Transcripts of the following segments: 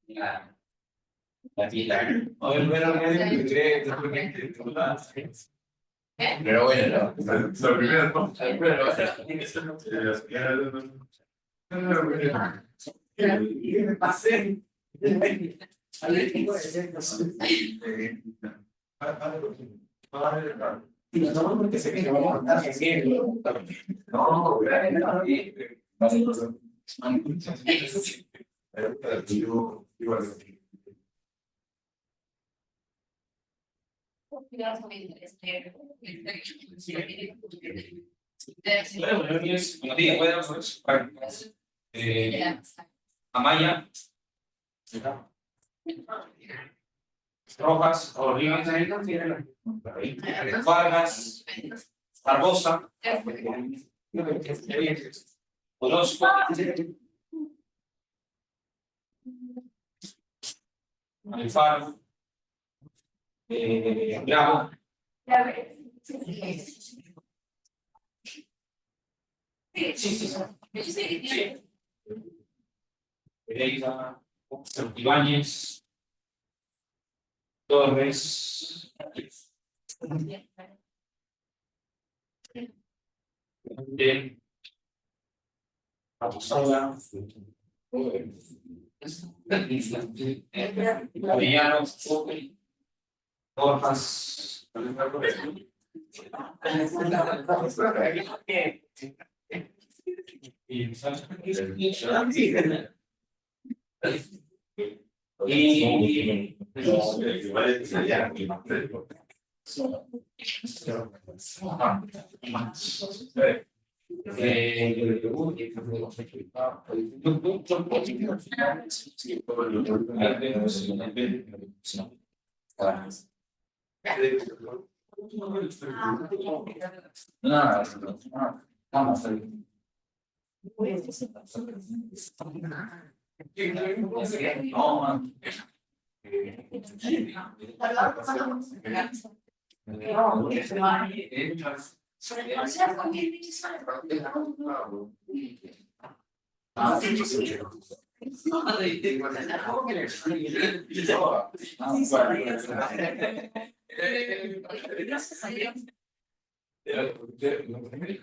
La fila. Oye, bueno, pero bueno, la primera no. ¿Qué me pasé? No, porque sé que no vamos a estar haciendo. No, Amaya, Rojas, Vargas, Barbosa, Orozco, Alfaro, Bravo, Pereira, Ibáñez, Torres, Apostola, Avellano, Rojas,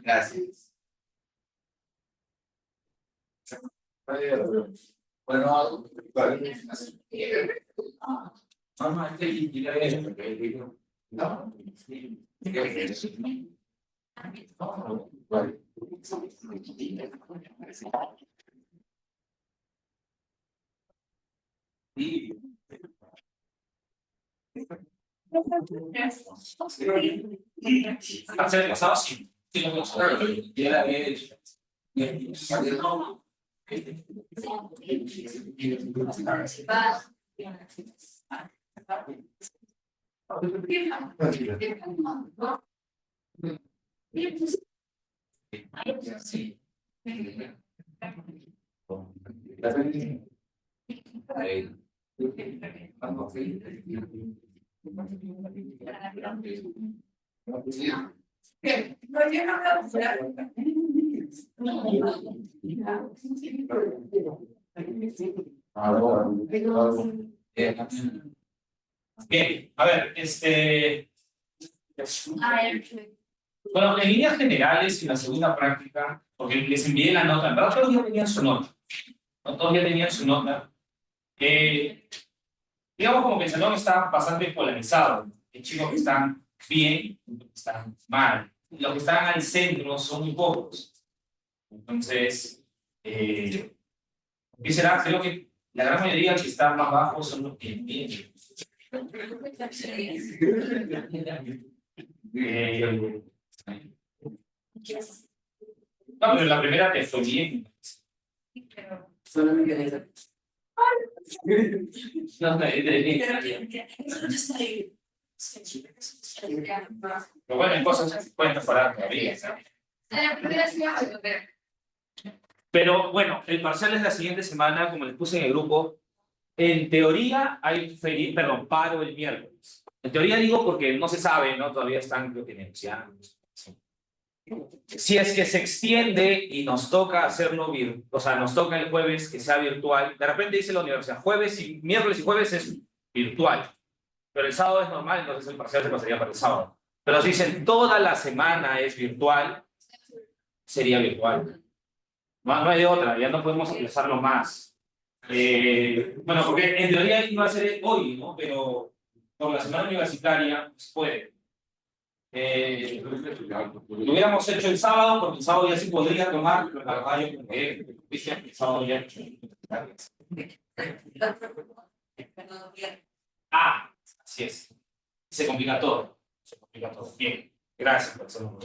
Gracias. Bueno, pasaba así. Bien, a ver, bueno, en líneas generales, en la segunda práctica, porque les envié la nota, en verdad todos ya tenían su nota, ¿no? Todos ya tenían su nota. Digamos como que el salón está bastante polarizado. Hay chicos que están bien, y otros que están mal. Los que están al centro son muy pocos. Entonces, ¿qué será? Creo que la gran mayoría que están más bajos son los que entienden. No, pero la primera te fue bien. Solo me quedé. No, pero bueno, hay cosas que pueden mejorar todavía, ¿no? Pero bueno, el parcial es la siguiente semana, como les puse en el grupo. En teoría hay paro el miércoles. En teoría digo porque no se sabe, ¿no? Todavía están, creo que negociando. Si es que se extiende y nos toca hacerlo o sea, nos toca el jueves que sea virtual, de repente dice la universidad, miércoles y jueves es virtual, pero el sábado es normal, entonces el parcial se pasaría para el sábado. Pero si dicen toda la semana es virtual, sería virtual. No, no hay de otra, ya no podemos aplazarlo más. Bueno, porque en teoría iba a ser hoy, ¿no? Pero por la semana universitaria, pues puede. Lo hubiéramos hecho el sábado, porque el sábado ya sí podría tomar, pero la verdad yo creo que el sábado ya. Ah, así es. Se complica todo. Se complica todo. Bien, gracias por hacerlo.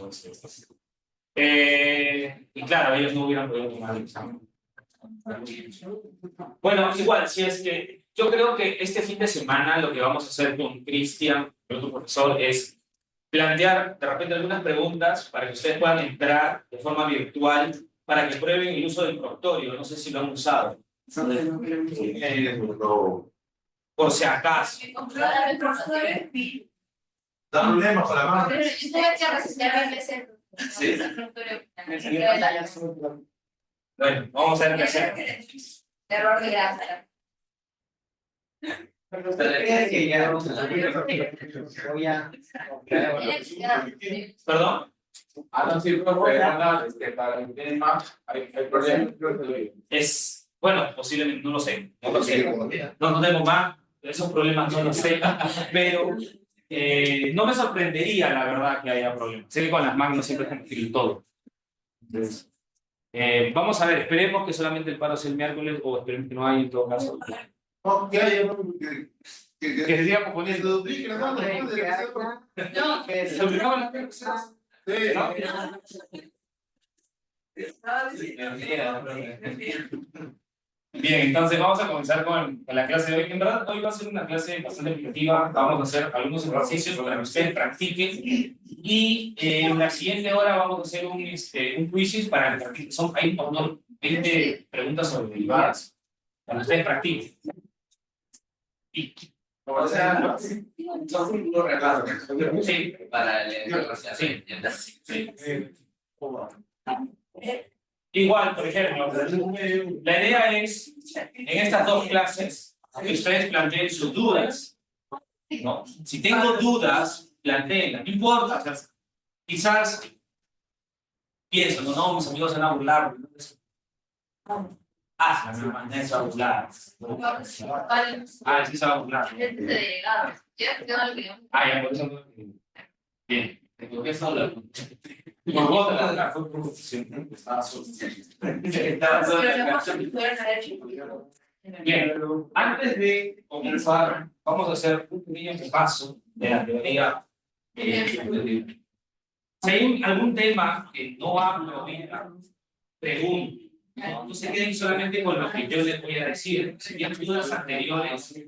Y claro, ellos no hubieran podido tomar el examen. Bueno, igual, si es que yo creo que este fin de semana lo que vamos a hacer con Cristian, otro profesor, es plantear de repente algunas preguntas para que ustedes puedan entrar de forma virtual para que prueben el uso del proctorio. No sé si lo han usado. Por si acaso. Da problemas para la mano. Sí. Bueno, vamos a ver qué hacer. Error de grasa. ¿Perdón? Es, bueno, posiblemente, no lo sé. No lo sé. No tengo más. Esos problemas no los sé. Pero no me sorprendería, la verdad, que haya problemas. Sé que con las Mac siempre es difícil todo. Entonces, vamos a ver, esperemos que solamente el paro sea el miércoles o esperemos que no haya en todo caso. Que se siga componiendo. No, que se obligaban las cosas. Bien, entonces vamos a comenzar con la clase de hoy. En verdad, hoy va a ser una clase bastante educativa. Vamos a hacer algunos ejercicios para que ustedes practiquen. Y en la siguiente hora vamos a hacer un quiz para que practiquen. Hay unos 20 preguntas sobre derivadas para que ustedes practiquen. Y, O sea, son unos regalos. sí, Para el sí. Igual, por ejemplo, la idea es, en estas dos clases, que ustedes planteen sus dudas, ¿no? Si tengo dudas, planteenlas, no importa, o sea, quizás pienso, no, mis amigos se van a burlar, ah, mi mamá se va a burlar. Ah, sí se va a burlar. Ah, ya, por eso no. Bien. ¿Por qué solo? Por vos, la fue por confusión. Estaba solo. Bien, antes de comenzar, vamos a hacer un pequeño repaso de la teoría. Si hay algún tema que no hablo bien, pregunto. No se queden solamente con lo que yo les voy a decir. Si tienen dudas anteriores.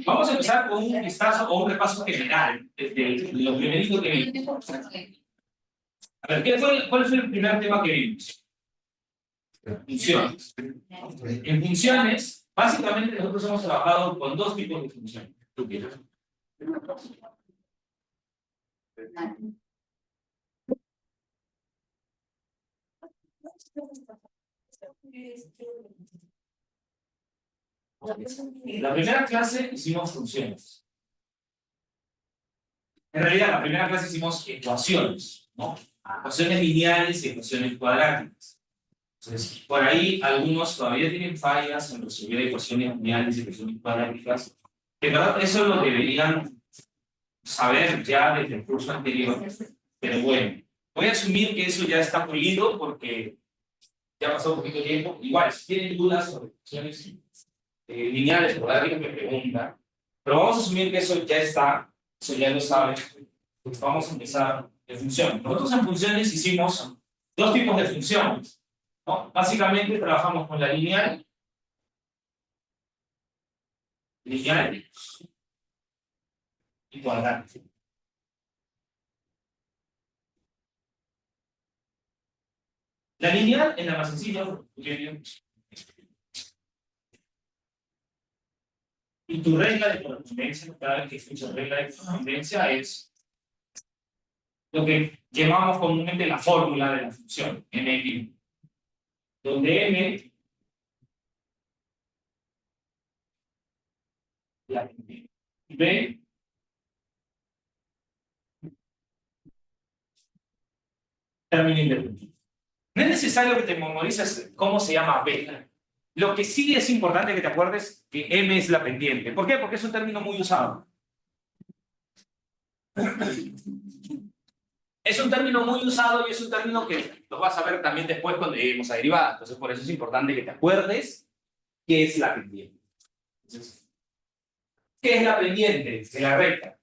Vamos a empezar con un vistazo o un repaso general desde lo primerito que vimos. A ver, ¿cuál fue el primer tema que vimos? Funciones. En funciones, básicamente nosotros hemos trabajado con dos tipos de funciones. ¿Tú quieres? La primera clase hicimos funciones. En realidad, la primera clase hicimos ecuaciones, ¿no? Ecuaciones lineales y ecuaciones cuadráticas. Entonces, por ahí algunos todavía tienen fallas en resolver ecuaciones lineales y ecuaciones cuadráticas. En verdad, eso lo deberían saber ya desde el curso anterior. Pero bueno, voy a asumir que eso ya está pulido porque ya pasó un poquito de tiempo. Igual, si tienen dudas sobre ecuaciones lineales, cuadráticas, me preguntan. Pero vamos a asumir que eso ya está, eso ya lo saben. Pues vamos a empezar en funciones. Nosotros en funciones hicimos dos tipos de funciones, ¿no? Básicamente trabajamos con la lineal y cuadrática. La lineal es la más sencilla, porque Y tu regla de correspondencia, cada vez que escuchas regla de correspondencia, es lo que llamamos comúnmente la fórmula de la función, m', donde m la b término independiente. No es necesario que te memorices cómo se llama b. Lo que sí es importante que te acuerdes que m es la pendiente. ¿Por qué? Porque es un término muy usado. Es un término muy usado y es un término que lo vas a ver también después cuando lleguemos a derivadas. Entonces, por eso es importante que te acuerdes qué es la pendiente. Entonces, ¿qué es la pendiente de la recta?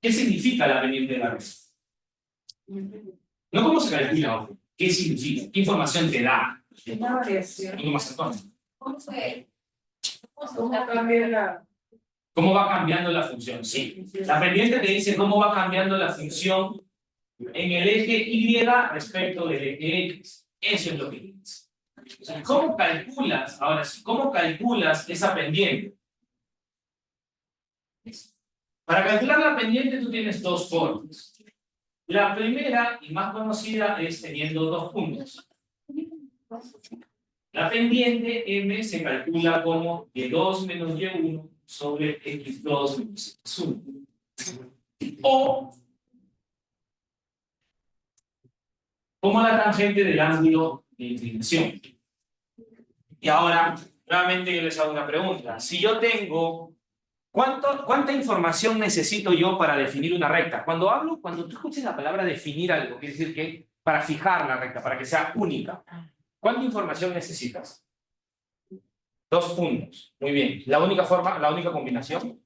¿Qué significa la pendiente de la recta? No cómo se calcula, ¿qué significa? ¿Qué información te da? Una variación. Algo más actual. ¿Cómo cambia la...? ¿Cómo va cambiando la función? Sí. La pendiente te dice cómo va cambiando la función en el eje Y respecto del eje X. Eso es lo que dice. O sea, ¿cómo calculas? Ahora sí, ¿cómo calculas esa pendiente? Para calcular la pendiente tú tienes dos formas. La primera y más conocida es teniendo dos puntos. La pendiente M se calcula como Y2 menos Y1 sobre X2 menos X1. O como la tangente del ángulo de inclinación. Y ahora, nuevamente yo les hago una pregunta. Si yo tengo... ¿Cuánta información necesito yo para definir una recta? Cuando tú escuches la palabra definir algo, quiere decir que para fijar la recta, para que sea única. ¿Cuánta información necesitas? 2 puntos. Muy bien. ¿La única forma, la única combinación?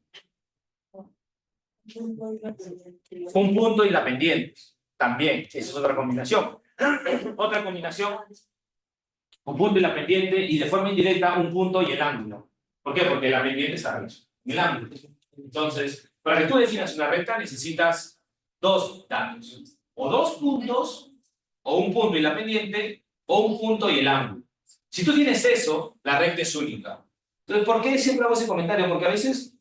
Un punto y la pendiente. También. Esa es otra combinación. Otra combinación. Un punto y la pendiente, y de forma indirecta, un punto y el ángulo. ¿Por qué? Porque la pendiente está en el ángulo. Entonces, para que tú definas una recta necesitas dos datos. O 2 puntos, o un punto y la pendiente, o un punto y el ángulo. Si tú tienes eso, la recta es única. Entonces, ¿por qué siempre hago ese comentario? Porque a veces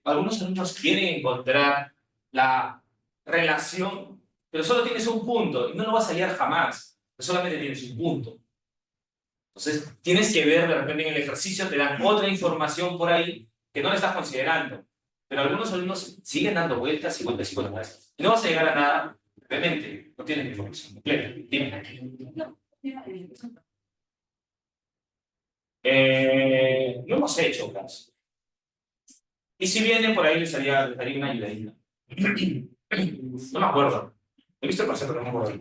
algunos alumnos quieren encontrar la relación, pero solo tienes un punto y no lo vas a hallar jamás. Solamente tienes un punto. Entonces, tienes que ver, de repente en el ejercicio te dan otra información por ahí que no le estás considerando. Pero algunos alumnos siguen dando vueltas y vueltas y vueltas. Y no vas a llegar a nada, realmente, no tienes la información completa. Dime. No hemos hecho caso. Y si viene por ahí, les daría una ayudadita. No me acuerdo. He visto el concepto, pero no me acuerdo.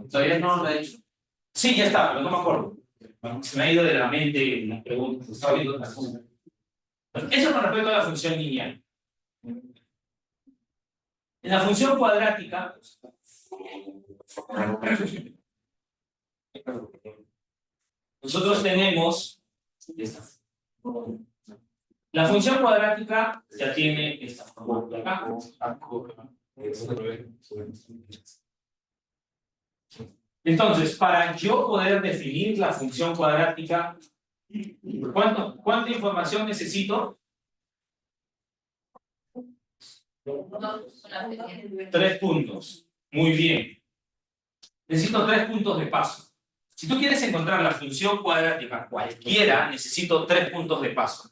Todavía no lo he hecho. Sí, ya está, pero no me acuerdo. Se me ha ido de la mente las preguntas. Estaba viendo las cosas. Eso con respecto a la función lineal. En la función cuadrática, nosotros tenemos esta. La función cuadrática ya tiene esta forma de acá. Entonces, para yo poder definir la función cuadrática, ¿cuánta información necesito? 3 puntos. Muy bien. Necesito 3 puntos de paso. Si tú quieres encontrar la función cuadrática cualquiera, necesito 3 puntos de paso.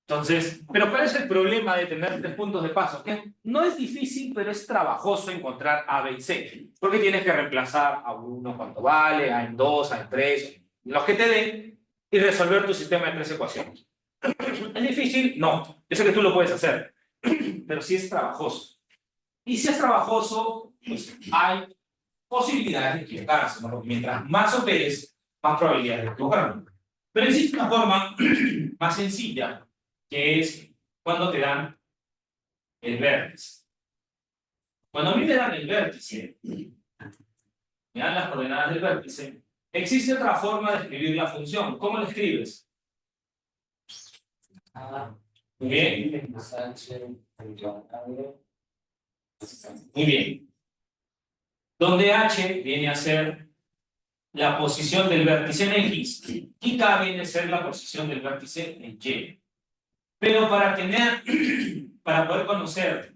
Entonces, ¿pero cuál es el problema de tener 3 puntos de paso? Que no es difícil, pero es trabajoso encontrar A, B y C. Porque tienes que reemplazar a uno cuánto vale, a en 2, a en 3, los que te den, y resolver tu sistema de 3 ecuaciones. ¿Es difícil? No. Yo sé que tú lo puedes hacer, pero sí es trabajoso. Y si es trabajoso, pues hay posibilidades de equivocarse, ¿no? Porque mientras más operes, más probabilidades de equivocarme. Pero existe una forma más sencilla, que es cuando te dan el vértice. Cuando a mí me dan el vértice, me dan las coordenadas del vértice, existe otra forma de escribir la función. ¿Cómo la escribes? Muy bien. Muy bien. Donde h viene a ser la posición del vértice en X y K viene a ser la posición del vértice en Y. Pero para poder conocer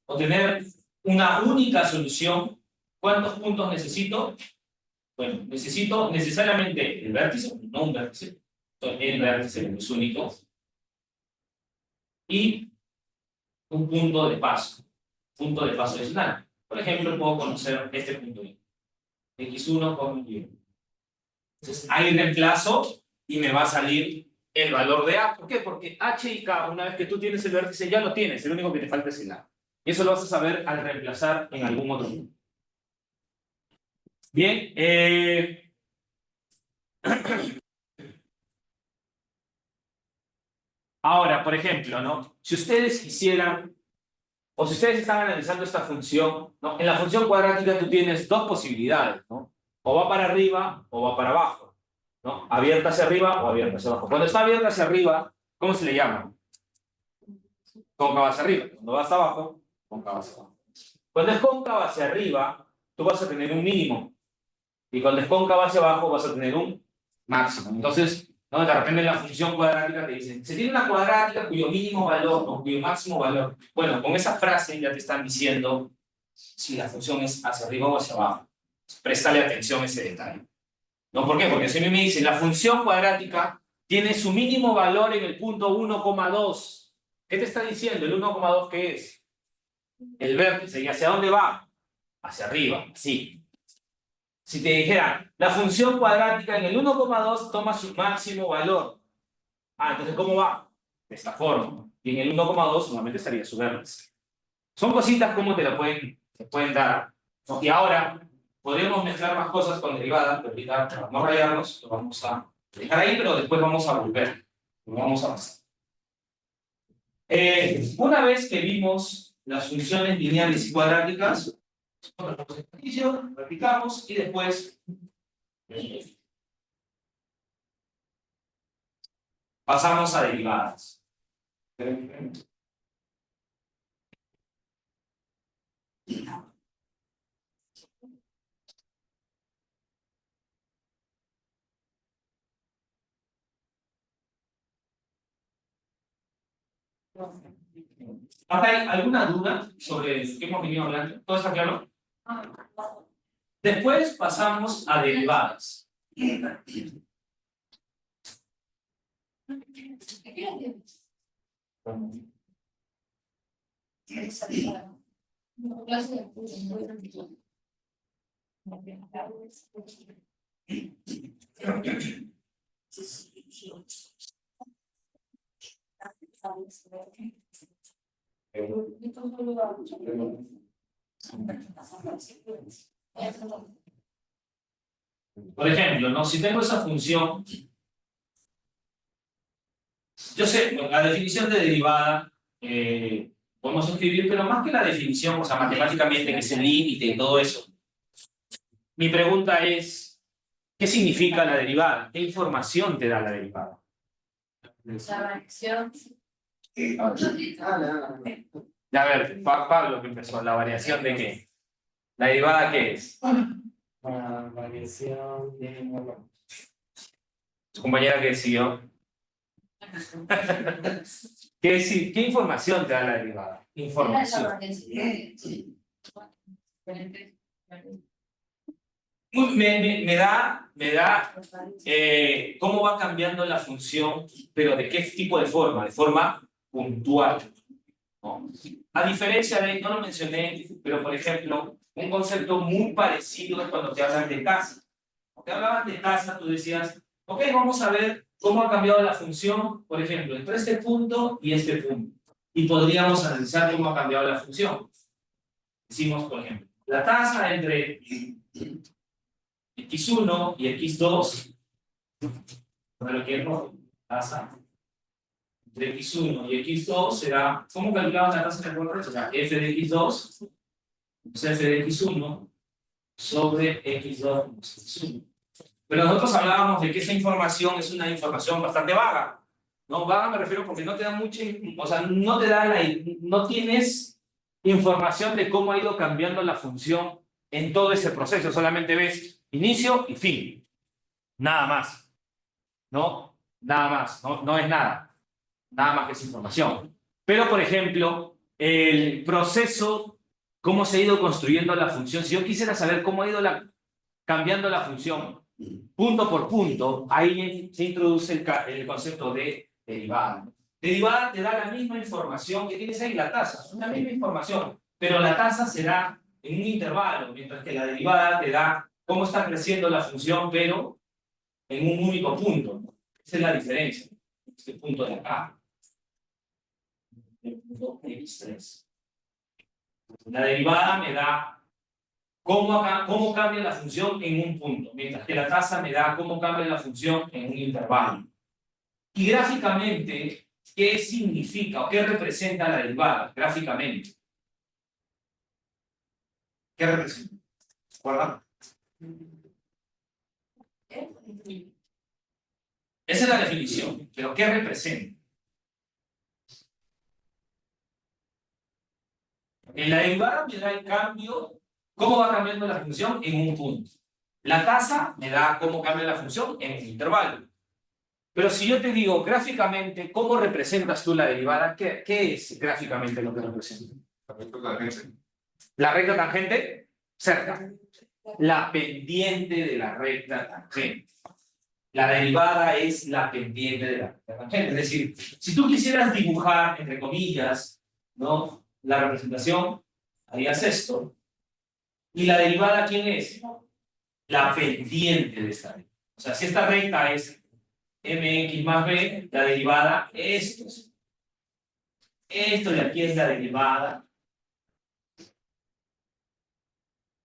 o tener una única solución, ¿cuántos puntos necesito? Bueno, necesito necesariamente el vértice, no un vértice, el vértice es único, y un punto de paso adicional. Por ejemplo, puedo conocer este punto Y, x1 con Y. Entonces, ahí reemplazo y me va a salir el valor de A. ¿Por qué? Porque H y K, una vez que tú tienes el vértice, ya lo tienes. El único que te falta es el A. Y eso lo vas a saber al reemplazar en algún otro punto. Bien. Ahora, por ejemplo, ¿no? Si ustedes quisieran, o si ustedes están analizando esta función, ¿no? En la función cuadrática tú tienes dos posibilidades, ¿no? O va para arriba o va para abajo, ¿no? Abierta hacia arriba o abierta hacia abajo. Cuando está abierta hacia arriba, ¿cómo se le llama? Cóncava hacia arriba. Cuando va hacia abajo, cóncava hacia abajo. Cuando es cóncava hacia arriba, tú vas a tener un mínimo. Y cuando es cóncava hacia abajo, vas a tener un máximo. Entonces, ¿no? De repente en la función cuadrática te dicen, se tiene una cuadrática cuyo mínimo valor o cuyo máximo valor. Bueno, con esa frase ya te están diciendo si la función es hacia arriba o hacia abajo. Préstale atención a ese detalle. ¿No? ¿Por qué? Porque si a mí me dicen, la función cuadrática tiene su mínimo valor en el punto 1,2. ¿Qué te está diciendo? ¿El 1,2 qué es? El vértice. ¿Y hacia dónde va? Hacia arriba, sí. Si te dijera, la función cuadrática en el 1,2 toma su máximo valor. Entonces, ¿cómo va? De esta forma. Y en el 1,2 solamente estaría su vértice. Son cositas como te pueden dar. Y ahora, podemos mezclar más cosas con derivadas, pero ahorita, para no rayarnos, lo vamos a dejar ahí, pero después vamos a volver. Lo vamos a pasar. Una vez que vimos las funciones lineales y cuadráticas, practicamos y después pasamos a derivadas. ¿Hay alguna duda sobre qué hemos venido hablando? ¿Todo está claro? Después pasamos a derivadas. Por ejemplo, ¿no? Si tengo esa función, yo sé, la definición de derivada podemos escribir, pero más que la definición, o sea, matemáticamente, que es el límite y todo eso. Mi pregunta es, ¿qué significa la derivada? ¿Qué información te da la derivada? La variación. Ya, a ver, Pablo que empezó, ¿la variación de qué? ¿La derivada qué es? La variación de... Su compañera que siguió. ¿Qué información te da la derivada? Información. Me da cómo va cambiando la función, pero de qué tipo de forma, de forma puntual, ¿no? A diferencia de, no lo mencioné, pero por ejemplo, un concepto muy parecido es cuando te hablan de tasa. Cuando te hablaban de tasa, tú decías, ok, vamos a ver cómo ha cambiado la función, por ejemplo, entre este punto y este punto. Y podríamos analizar cómo ha cambiado la función. Decimos, por ejemplo, la tasa entre x1 y x2, lo que es rojo, tasa entre x1 y x2 será, ¿cómo calculamos la tasa de recuerdo? Será f de x2, f de x1 sobre x2 menos x1. Pero nosotros hablábamos de que esa información es una información bastante vaga. No, vaga me refiero porque no te da mucha, o sea, no tienes información de cómo ha ido cambiando la función en todo ese proceso, solamente ves inicio y fin. Nada más. ¿No? Nada más. No es nada. Nada más que esa información. Pero, por ejemplo, el proceso, cómo se ha ido construyendo la función. Si yo quisiera saber cómo ha ido cambiando la función, punto por punto, ahí se introduce el concepto de derivada. Derivada te da la misma información que tienes ahí, la tasa, es la misma información, pero la tasa será en un intervalo, mientras que la derivada te da cómo está creciendo la función, pero en un único punto. Esa es la diferencia. Este punto de acá. El punto X3. La derivada me da cómo cambia la función en un punto, mientras que la tasa me da cómo cambia la función en un intervalo. Y gráficamente, ¿qué significa o qué representa la derivada? Gráficamente. ¿Qué representa? ¿Se acuerdan? Esa es la definición, pero ¿qué representa? En la derivada me da el cambio, cómo va cambiando la función en un punto. La tasa me da cómo cambia la función en un intervalo. Pero si yo te digo gráficamente, ¿cómo representas tú la derivada? ¿Qué es gráficamente lo que representa? La recta tangente. La recta tangente, cerca. La pendiente de la recta tangente. La derivada es la pendiente de la recta tangente. Es decir, si tú quisieras dibujar, entre comillas, ¿no?, la representación, harías esto. ¿Y la derivada quién es? La pendiente de esta recta. O sea, si esta recta es mx más b, la derivada es esto. Esto de aquí es la derivada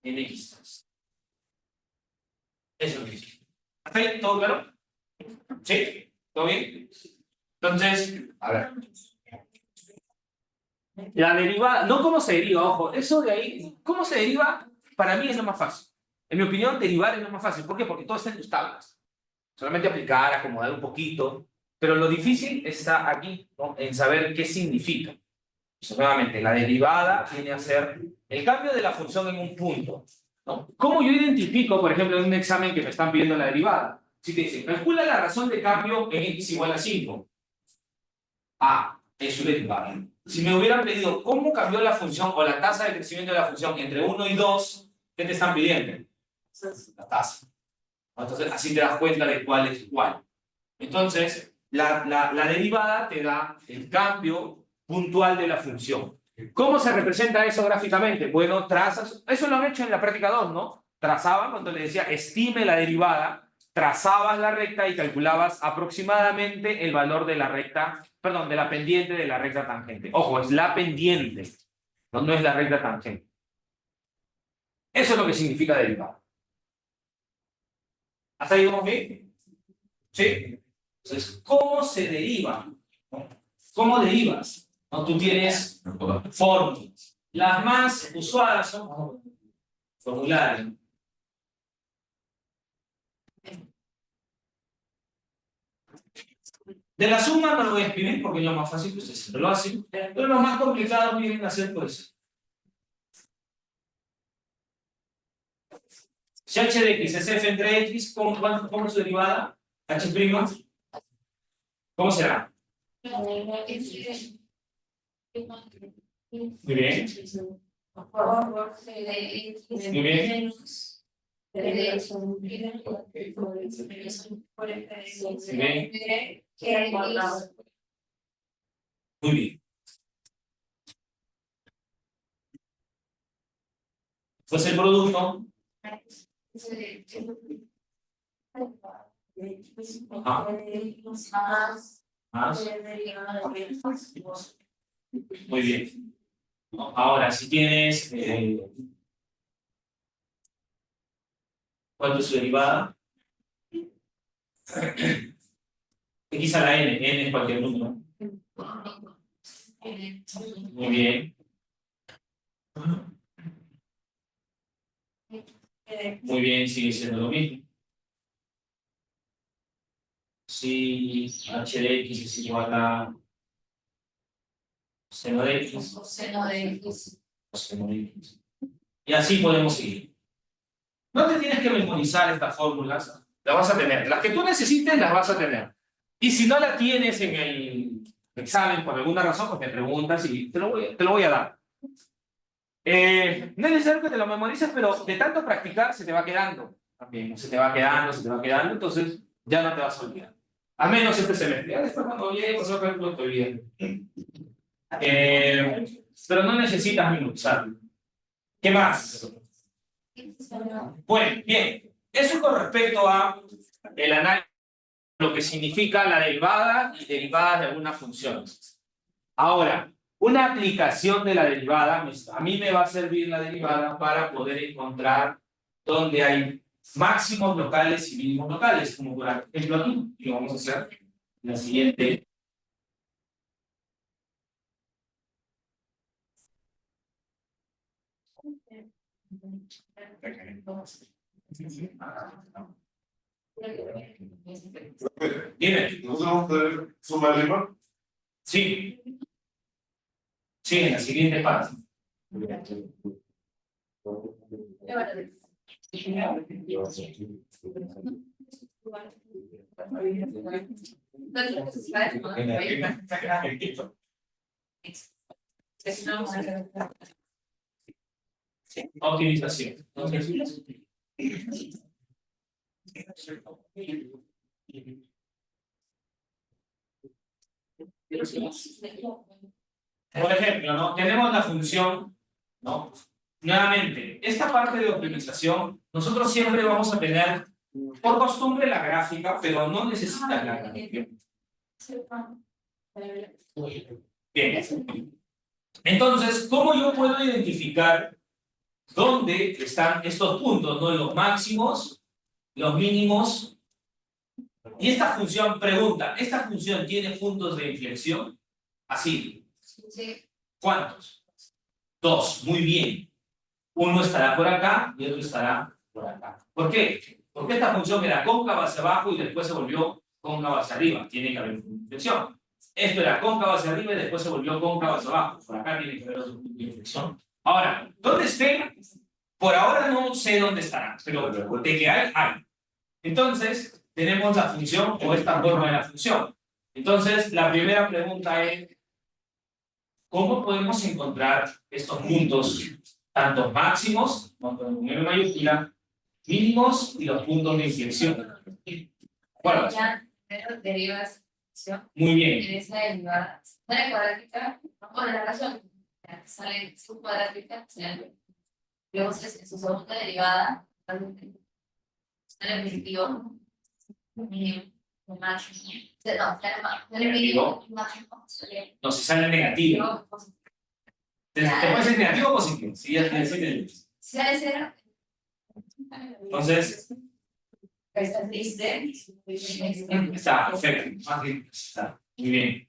en x3. Eso es lo que dice. ¿Hasta ahí? ¿Todo claro? ¿Sí? ¿Todo bien? Entonces, a ver. La derivada, no cómo se deriva, ojo, eso de ahí, cómo se deriva, para mí es lo más fácil. En mi opinión, derivar es lo más fácil. ¿Por qué? Porque todo está en tus tablas. Solamente aplicar, acomodar un poquito. Pero lo difícil está aquí, ¿no?, en saber qué significa. Entonces, nuevamente, la derivada viene a ser el cambio de la función en un punto, ¿no? ¿Cómo yo identifico, por ejemplo, en un examen que me están pidiendo la derivada? Si te dicen, calcula la razón de cambio en x igual a 5. Es su derivada. Si me hubieran pedido cómo cambió la función o la tasa de crecimiento de la función entre 1 y 2, ¿qué te están pidiendo? La tasa. Entonces, así te das cuenta de cuál es cuál. Entonces, la derivada te da el cambio puntual de la función. ¿Cómo se representa eso gráficamente? Bueno, trazas, eso lo han hecho en la práctica 2, ¿no? Trazaban, cuando le decía estime la derivada, trazabas la recta y calculabas aproximadamente el valor de la recta, perdón, de la pendiente de la recta tangente. Ojo, es la pendiente, no es la recta tangente. Eso es lo que significa derivada. ¿Hasta ahí vamos bien? ¿Sí? Entonces, ¿cómo se deriva? ¿Cómo derivas? ¿No? Tú tienes fórmulas. Las más usuadas son formularios. De la suma no lo voy a escribir porque es lo más fácil que ustedes siempre lo hacen. Pero los más complicados vienen a ser pues. Si h de x es f entre x, ¿cómo es su derivada? H'. ¿Cómo será? Muy bien. Muy bien. Muy bien. Pues el producto. Más. Muy bien. Ahora, si tienes ¿cuánto es su derivada? X a la n es cualquier número. Muy bien. Muy bien, sigue siendo lo mismo. Si h de x es igual a seno de x. Seno de x. Seno de x. Y así podemos seguir. No te tienes que memorizar estas fórmulas, las vas a tener. Las que tú necesites las vas a tener. Y si no la tienes en el examen por alguna razón, pues me preguntas y te lo voy a dar. No es necesario que te lo memorices, pero de tanto practicar se te va quedando. También se te va quedando, entonces ya no te vas a olvidar. A menos este semestre. Ya después cuando llegue, pues no te olvides. Pero no necesitas memorizarlo. ¿Qué más? Bueno, bien. Eso con respecto a el análisis, lo que significa la derivada y derivadas de algunas funciones. Ahora, una aplicación de la derivada, a mí me va a servir la derivada para poder encontrar dónde hay máximos locales y mínimos locales, como por ejemplo aquí, y lo vamos a hacer en la siguiente. Dime. ¿No tenemos que sumar rima? Sí. Sí, en la siguiente parte. Optimización. Por ejemplo, ¿no? Tenemos la función, ¿no? Nuevamente, esta parte de optimización, nosotros siempre vamos a tener, por costumbre, la gráfica, pero no necesitas la gráfica. Bien. Entonces, ¿cómo yo puedo identificar dónde están estos puntos, ¿no? Los máximos, los mínimos. Y esta función pregunta, ¿esta función tiene puntos de inflexión? Así. Sí. ¿Cuántos? 2, muy bien. Uno estará por acá y otro estará por acá. ¿Por qué? Porque esta función era cóncava hacia abajo y después se volvió cóncava hacia arriba. Tiene que haber un punto de inflexión. Esto era cóncava hacia arriba y después se volvió cóncava hacia abajo. Por acá tiene que haber otro punto de inflexión. Ahora, ¿dónde estén? Por ahora no sé dónde estarán, pero de que hay. Entonces, tenemos la función o esta forma de la función. Entonces, la primera pregunta es, ¿cómo podemos encontrar estos puntos, tanto máximos, con M mayúscula, mínimos y los puntos de inflexión? Bueno, Ya, pero derivas. muy bien. En esa derivada, sale cuadrática, no por la razón, sale subcuadrática, luego en su segunda derivada, sale positivo, mínimo, máximo, no, sale mínimo, máximo, sale No, si sale negativo. ¿Te puede ser negativo o positivo? Sí, ya te decía. sale cero. Entonces, Está triste. está perfecto. Está muy bien.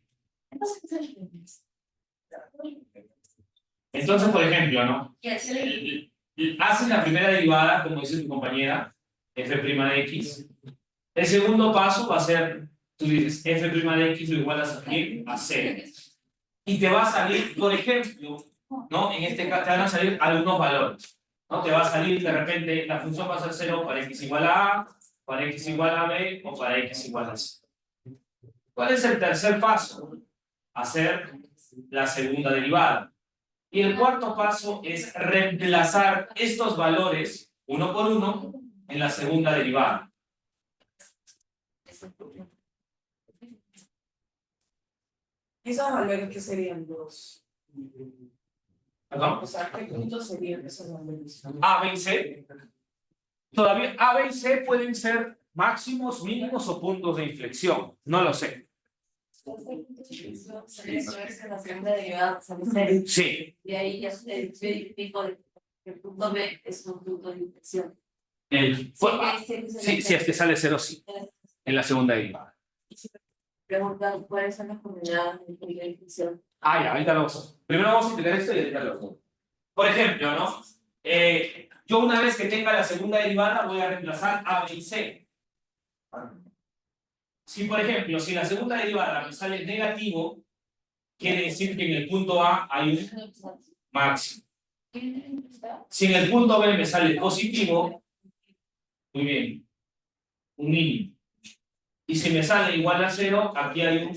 Entonces, por ejemplo, ¿no? Haces la primera derivada, como dice tu compañera, f' de x. El segundo paso va a ser, tú dices, f' de x lo igualas a 0. Y te va a salir, por ejemplo, ¿no? En este caso te van a salir algunos valores. ¿No? Te va a salir de repente, la función va a ser 0 para x igual a a, para x igual a b o para x igual a c. ¿Cuál es el tercer paso? Hacer la segunda derivada. Y el cuarto paso es reemplazar estos valores, uno por uno, en la segunda derivada. Esos valores que serían los. ¿Perdón? O sea, ¿qué puntos serían esos valores? A, B y C. Todavía A, B y C pueden ser máximos, mínimos o puntos de inflexión. No lo sé. La segunda derivada sale cero. Sí. Y ahí ya se identifico el punto B es un punto de inflexión. Sí, es que sale 0 sí. En la segunda derivada. Preguntan cuáles son las coordenadas del punto de inflexión. Ah, ya, ahorita lo vamos. Primero vamos a explicar esto y ahorita lo vamos. Por ejemplo, ¿no? Yo una vez que tenga la segunda derivada voy a reemplazar A, B y C. Si, por ejemplo, si la segunda derivada me sale negativo, quiere decir que en el punto A hay un máximo. Si en el punto B me sale positivo, Muy bien. Un mínimo. Y si me sale igual a 0, aquí hay un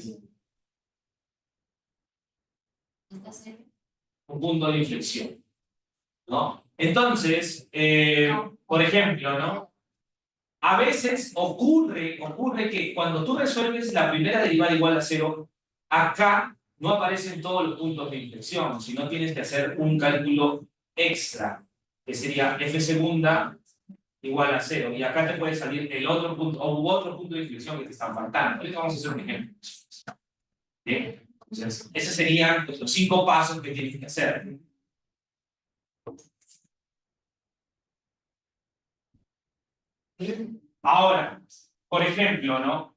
punto de inflexión, ¿no? Entonces, por ejemplo, ¿no? A veces ocurre que cuando tú resuelves la primera derivada igual a 0, acá no aparecen todos los puntos de inflexión, sino tienes que hacer un cálculo extra, que sería f segunda igual a 0. Y acá te puede salir el otro punto, o otro punto de inflexión que te están faltando. Ahorita vamos a hacer un ejemplo. ¿Bien? Entonces, esos serían los 5 pasos que tienes que hacer. Ahora, por ejemplo, ¿no?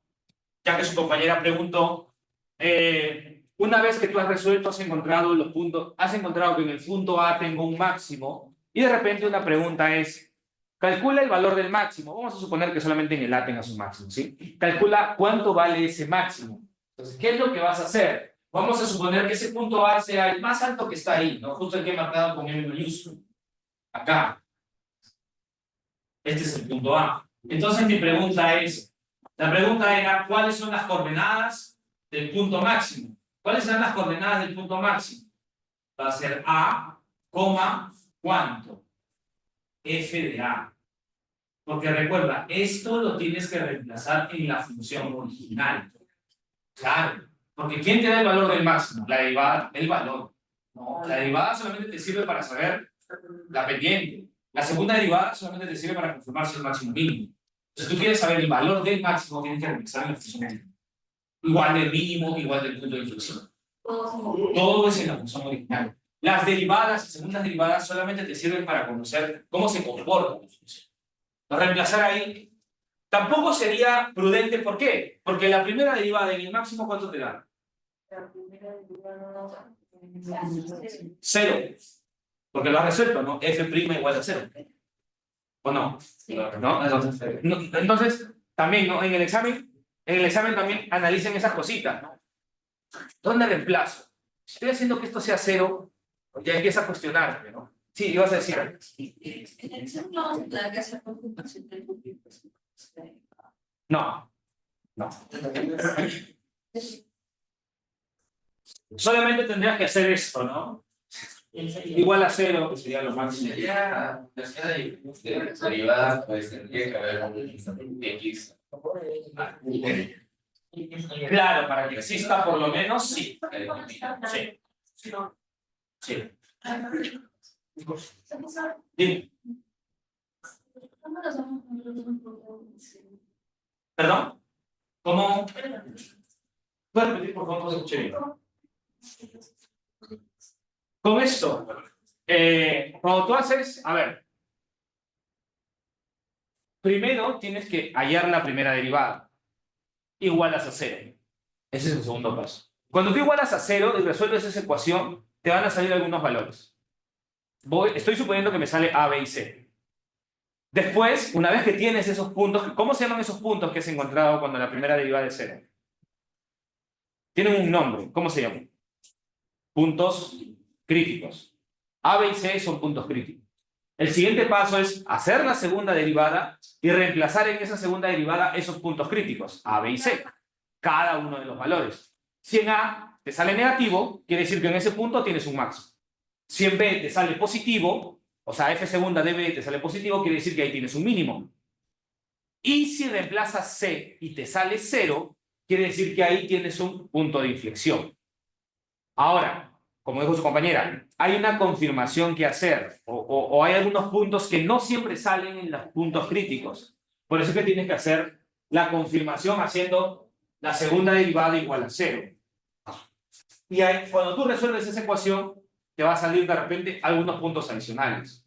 Ya que su compañera preguntó, una vez que tú has resuelto, has encontrado los puntos, has encontrado que en el punto A tengo un máximo, y de repente una pregunta es, calcula el valor del máximo. Vamos a suponer que solamente en el A tengas un máximo, ¿sí? Calcula cuánto vale ese máximo. Entonces, ¿qué es lo que vas a hacer? Vamos a suponer que ese punto A sea el más alto que está ahí, ¿no? Justo el que he marcado con M mayúsculo. Acá. Este es el punto A. Entonces mi pregunta es, la pregunta era, ¿cuáles son las coordenadas del punto máximo? ¿Cuáles son las coordenadas del punto máximo? Va a ser A, ¿cuánto? F de A. Porque recuerda, esto lo tienes que reemplazar en la función original. Claro, porque ¿quién te da el valor del máximo? La derivada del valor. No, la derivada solamente te sirve para saber la pendiente. La segunda derivada solamente te sirve para confirmar si es máximo o mínimo. Si tú quieres saber el valor del máximo, tienes que reemplazar en la función original. Igual del mínimo, igual del punto de inflexión. Todo es en la función original. Las derivadas y segundas derivadas solamente te sirven para conocer cómo se comporta la función. No reemplazar ahí tampoco sería prudente. ¿Por qué? Porque la primera derivada en el máximo, ¿cuánto te da? La primera derivada 0. Porque lo has resuelto, ¿no? F' igual a 0. ¿O no? ¿No? Entonces, también, ¿no? En el examen también analicen esas cositas, ¿no? ¿Dónde reemplazo? Si estoy haciendo que esto sea 0, ya empieza a cuestionarte, ¿no? Sí, ibas a decir. En el ejemplo, la que hacer confirmación del No. Solamente tendrías que hacer esto, ¿no? Igual a 0, que sería lo máximo. Ya, de derivada, pues tendría que haber un X. Claro, para que exista por lo menos, sí. Sí. Dime. ¿Perdón? ¿Cómo? ¿Puedes repetir, por favor? No se escuché bien. Con esto, cuando tú haces, a ver, primero tienes que hallar la primera derivada. Igualas a 0. Ese es el segundo paso. Cuando tú igualas a 0 y resuelves esa ecuación, te van a salir algunos valores. Estoy suponiendo que me sale A, B y C. Después, una vez que tienes esos puntos, ¿cómo se llaman esos puntos que has encontrado cuando la primera derivada es 0? Tienen un nombre. ¿Cómo se llaman? Puntos críticos. A, B y C son puntos críticos. El siguiente paso es hacer la segunda derivada y reemplazar en esa segunda derivada esos puntos críticos, A, B y C, cada uno de los valores. Si en A te sale negativo, quiere decir que en ese punto tienes un máximo. Si en B te sale positivo, o sea, F segunda de B te sale positivo, quiere decir que ahí tienes un mínimo. Y si reemplazas C y te sale 0, quiere decir que ahí tienes un punto de inflexión. Ahora, como dijo su compañera, hay una confirmación que hacer, o hay algunos puntos que no siempre salen en los puntos críticos. Por eso es que tienes que hacer la confirmación haciendo la segunda derivada igual a 0. Y ahí, cuando tú resuelves esa ecuación, te va a salir de repente algunos puntos adicionales.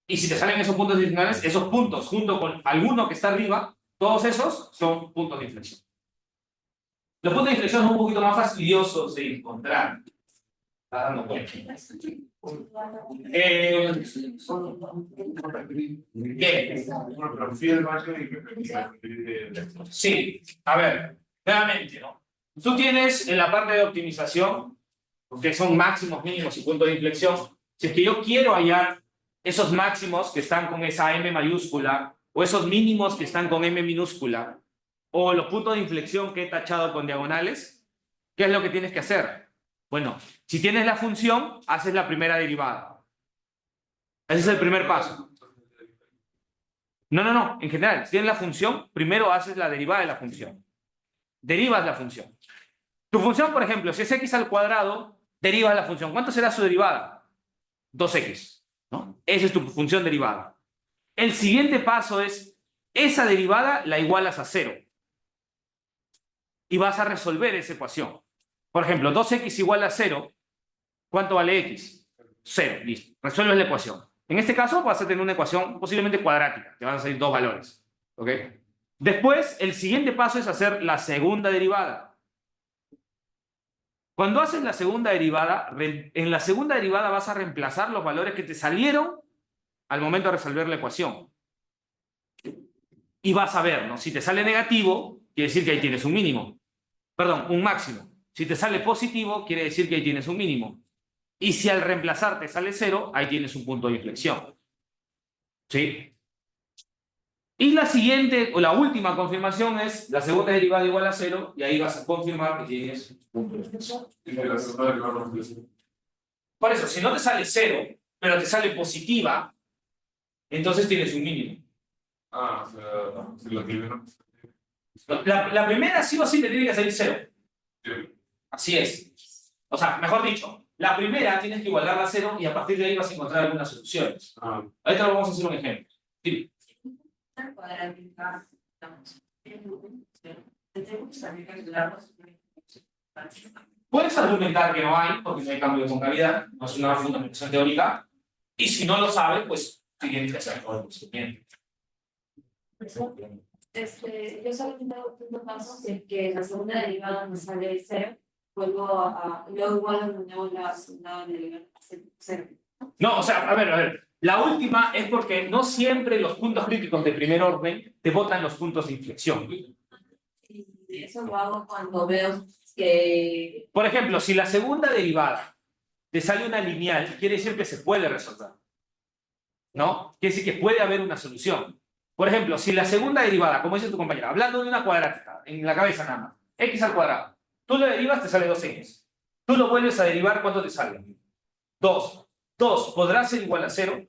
Y si te salen esos puntos adicionales, esos puntos junto con alguno que está arriba, todos esos son puntos de inflexión. Los puntos de inflexión son un poquito más fastidiosos de encontrar. ¿Está dando cuenta? Bien. Sí, a ver, nuevamente, ¿no? Tú tienes en la parte de optimización, que son máximos, mínimos y puntos de inflexión. Si es que yo quiero hallar esos máximos que están con esa M mayúscula o esos mínimos que están con M minúscula, o los puntos de inflexión que he tachado con diagonales, ¿qué es lo que tienes que hacer? Bueno, si tienes la función, haces la primera derivada. Ese es el primer paso. No, en general, si tienes la función, primero haces la derivada de la función. Derivas la función. Tu función, por ejemplo, si es x al cuadrado, derivas la función. ¿Cuánto será su derivada? 2x, ¿no? Esa es tu función derivada. El siguiente paso es, esa derivada la igualas a 0. Y vas a resolver esa ecuación. Por ejemplo, 2x igual a 0, ¿cuánto vale x? 0, listo. Resuelves la ecuación. En este caso vas a tener una ecuación posiblemente cuadrática, te van a salir dos valores. ¿Ok? Después, el siguiente paso es hacer la segunda derivada. Cuando haces la segunda derivada, en la segunda derivada vas a reemplazar los valores que te salieron al momento de resolver la ecuación. Y vas a ver, ¿no? Si te sale negativo, quiere decir que ahí tienes un mínimo. Perdón, un máximo. Si te sale positivo, quiere decir que ahí tienes un mínimo. Y si al reemplazar te sale 0, ahí tienes un punto de inflexión. ¿Sí? Y la siguiente, o la última confirmación es la segunda derivada igual a 0, y ahí vas a confirmar que tienes un punto de inflexión. Por eso, si no te sale 0, pero te sale positiva, entonces tienes un mínimo. Ah, o sea, si la primera. La primera sí o sí te tiene que salir 0. Sí. Así es. O sea, mejor dicho, la primera tienes que igualarla a 0 y a partir de ahí vas a encontrar algunas soluciones. Ah, Ahorita vamos a hacer un ejemplo. Sí. Cuadrática, tenemos que saber calcularlos. Puedes argumentar que no hay, porque no hay cambio de concavidad, no es una fundamentación teórica, y si no lo sabes, pues tienes que hacer todo el procedimiento. Yo solamente hago puntos pasos en que la segunda derivada me sale 0, luego igual de nuevo la segunda derivada a 0. No, o sea, a ver. La última es porque no siempre los puntos críticos de primer orden te botan los puntos de inflexión. Y eso lo hago cuando veo que... Por ejemplo, si la segunda derivada te sale una lineal, quiere decir que se puede resolver. ¿No? Quiere decir que puede haber una solución. Por ejemplo, si la segunda derivada, como dice tu compañera, hablando de una cuadrática, en la cabeza nada más, x al cuadrado, tú lo derivas, te sale 2x. Tú lo vuelves a derivar, ¿cuánto te sale? 2. 2, ¿podrá ser igual a 0?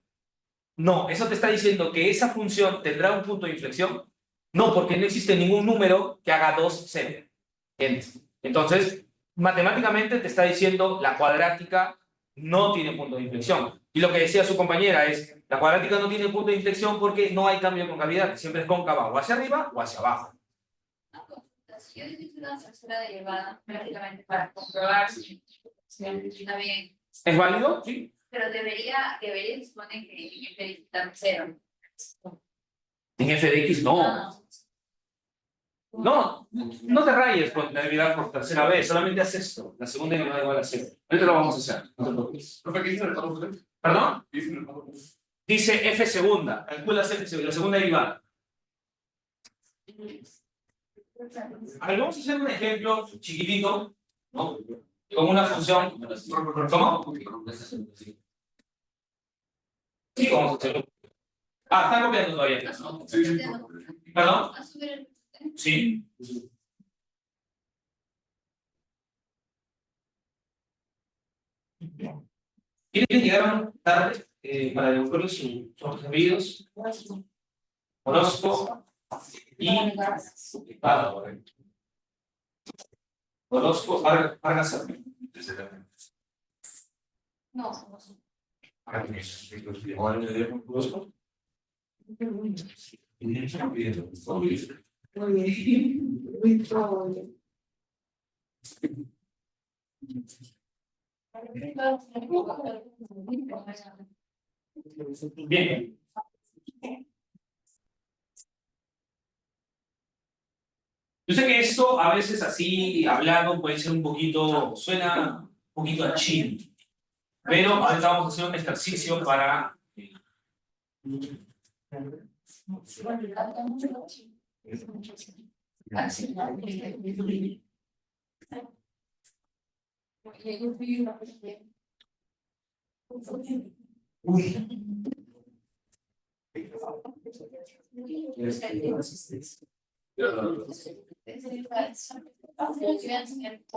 No, eso te está diciendo que esa función tendrá un punto de inflexión. No, porque no existe ningún número que haga 2, 0. Entonces, matemáticamente te está diciendo la cuadrática no tiene punto de inflexión. Y lo que decía su compañera es, la cuadrática no tiene punto de inflexión porque no hay cambio de concavidad, siempre es cóncava o hacia arriba o hacia abajo. Si yo necesito una tercera derivada, prácticamente para comprobar si está bien. ¿Es válido? Sí. Pero debería suponer que está 0. En f de x no. No te rayes con la derivada por tercera vez, solamente haz esto. La segunda derivada igual a 0. Ahorita lo vamos a hacer. No te preocupes. ¿Profe, qué dice el paso? ¿Perdón? ¿Qué dice el paso? Dice f segunda. Calculas f segunda, la segunda derivada. A ver, vamos a hacer un ejemplo chiquitito, ¿no? Con una función. ¿Cómo? Sí, vamos a hacerlo. Ah, está copiando todavía. ¿No? ¿Perdón? Sí. ¿Quiénes llegaron tarde para devolver sus recibidos? Orozco y Orozco, Vargas. No. Orozco. Bien. Yo sé que esto a veces así hablado puede ser un poquito, suena un poquito a chino, pero ahorita vamos a hacer un ejercicio para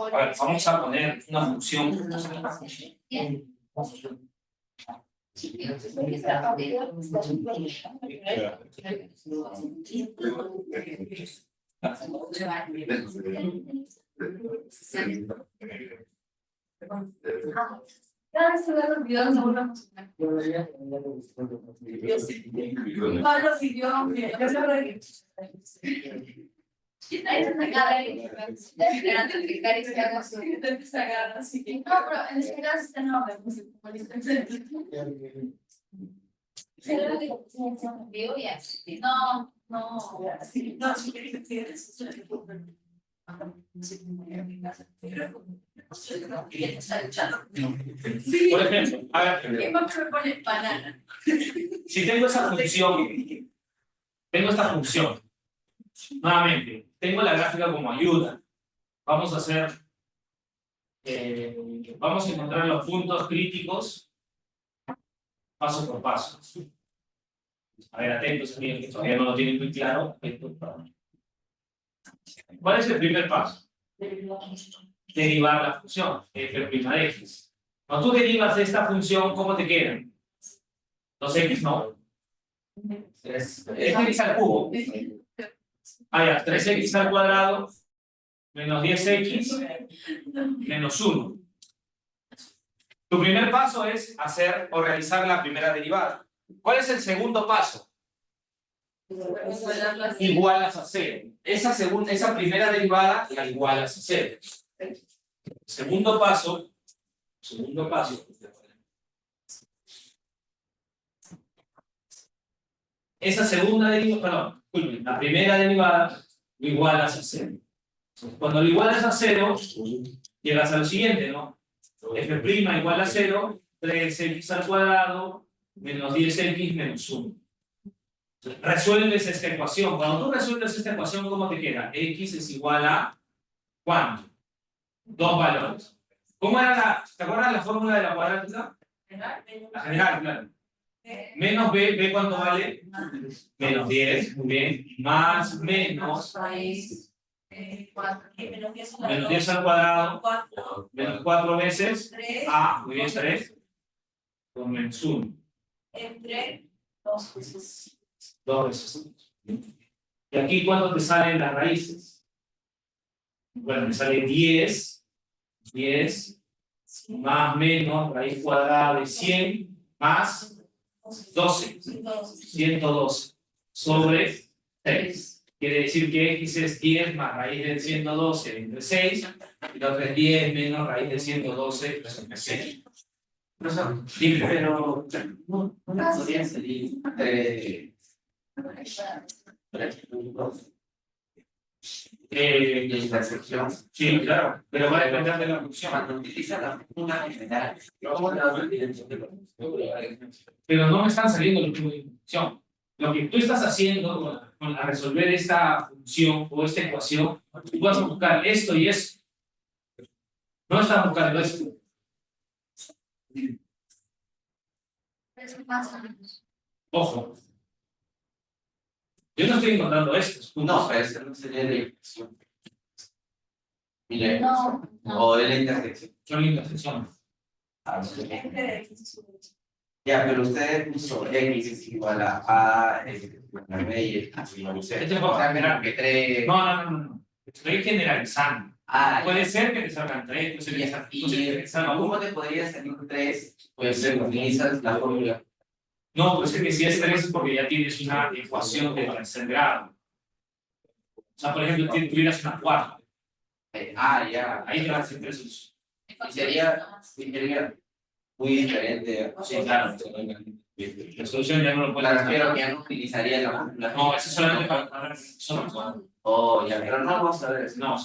A ver, vamos a poner una función. Cada vez que veo los videos me vuelvo a emocionar. Igual los idiomas, yo creo Hay una cara ahí, esperando que Cari se haga su. que te sacar así. No, pero en este caso está enorme, pues, como dice. Pero digo, si me hacen un video y así. No, no. Sí, no, sí que tienes. Sí, Por ejemplo, a ¿qué ver, más me pone banana? si tengo esa función, nuevamente, tengo la gráfica como ayuda. Vamos a hacer, vamos a encontrar los puntos críticos paso por paso. A ver, atentos, amigos, que todavía no lo tienen muy claro. ¿Cuál es el primer paso? Derivar la función, f' de x. Cuando tú derivas de esta función, ¿cómo te quedan? 2x, ¿no? Es x al cubo. Ah, ya, 3x al cuadrado menos 10x menos 1. Tu primer paso es hacer o realizar la primera derivada. ¿Cuál es el segundo paso? Igualas a 0. Esa primera derivada la igualas a 0. Segundo paso. Esa segunda derivada, perdón, la primera derivada lo igualas a 0. Cuando lo igualas a 0, llegas a lo siguiente, ¿no? F' igual a 0, 3x al cuadrado menos 10x menos 1. Resuelves esta ecuación. Cuando tú resuelves esta ecuación, ¿cómo te queda? X es igual a ¿cuánto? 2 valores. ¿Cómo era ¿te acuerdas la fórmula de la cuadrática? La general, claro. Menos b ¿cuánto vale? Menos 10, muy bien. Más menos menos 10 al cuadrado, menos 4 veces a, muy bien, 3, con menos 1. Entre 2 veces. 2 veces. ¿Y aquí cuánto te salen las raíces? Bueno, me sale 10 más menos raíz cuadrada de 100 más 12, 112 sobre 6. Quiere decir que x es 10 más raíz del 112 entre 6, y la otra es 10 menos raíz del 112 entre 6. Profesor, Dime. pero no podría salir la intersección. Sí, claro, pero va a depender de la función. Cuando utiliza la fórmula general, ¿cómo la va a identificar? Pero no me están saliendo los puntos de función. Lo que tú estás haciendo con al resolver esta función o esta ecuación, tú vas a buscar esto y esto. No estás buscando esto. Ojo. Yo no estoy encontrando estos puntos. No, pero eso no sería la ecuación. Mire, No, o de la intersección. Son intersecciones. Ya, pero usted puso x es igual a la b y x igual a c. Este es para generar. Que 3. No. Estoy generalizando. Ah, Puede ser que te salgan 3, puede ser que te salga ¿cómo 1. te podría salir 3? Pues utilizas la fórmula. No, puede ser que si es 3 es porque ya tienes una ecuación de tercer grado. O sea, por ejemplo, tuvieras una cuarta. Ya. Ahí te vas a hacer 3. Sería muy diferente. Sí, claro. La solución ya no lo puedes Claro, hacer. pero que ya no utilizaría la fórmula. No, eso es solamente para solo. Oh, ya, pero no vamos a ver eso. No.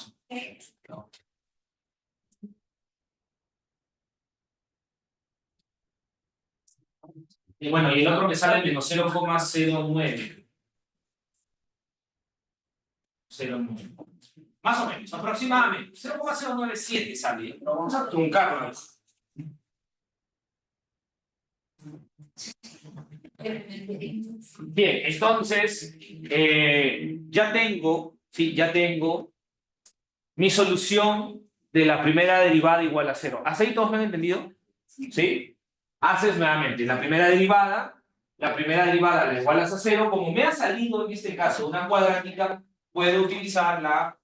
Y bueno, y el otro me sale menos 0,09. 0,9. Más o menos, aproximadamente. 0,097 sale. Pero vamos a truncarlo. Bien, entonces, ya tengo mi solución de la primera derivada igual a 0. ¿Hasta ahí todos me han entendido? ¿Sí? Haces nuevamente la primera derivada la igualas a 0. Como me ha salido en este caso una cuadrática, puedo utilizar la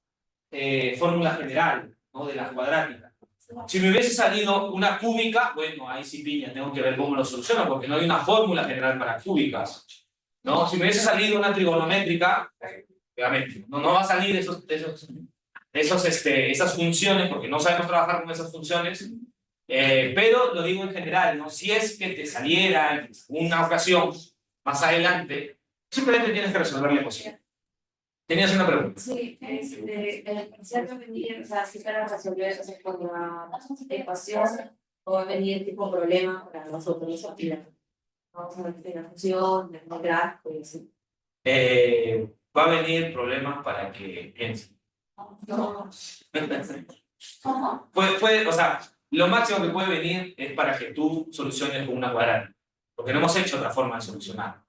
fórmula general, ¿no?, de la cuadrática. Si me hubiese salido una cúbica, bueno, ahí sí piña, tengo que ver cómo lo soluciono, porque no hay una fórmula general para cúbicas, ¿no? Si me hubiese salido una trigonométrica, obviamente, no va a salir esas funciones, porque no sabemos trabajar con esas funciones, pero lo digo en general, ¿no? Si es que te saliera en una ocasión más adelante, simplemente tienes que resolver la ecuación. ¿Tenías una pregunta? Sí, el parcial va a venir, o sea, si para resolver eso con la ecuación, o va a venir tipo problema para nosotros, vamos a ver la función, el gráfico y así. Va a venir problemas para que piensen. No. O sea, lo máximo que puede venir es para que tú soluciones con una cuadrática, porque no hemos hecho otra forma de solucionar,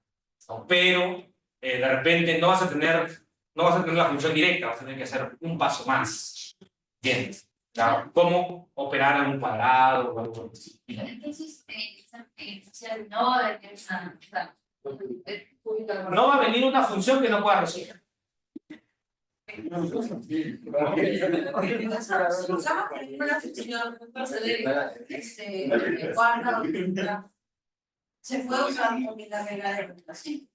¿no? Pero de repente no vas a tener la función directa, vas a tener que hacer un paso más. Bien, ¿no? ¿Cómo operar en un cuadrado o algo así? Entonces, no va a haber No va a venir una función que no pueda resolver. Se puede usar también la regla de rotación.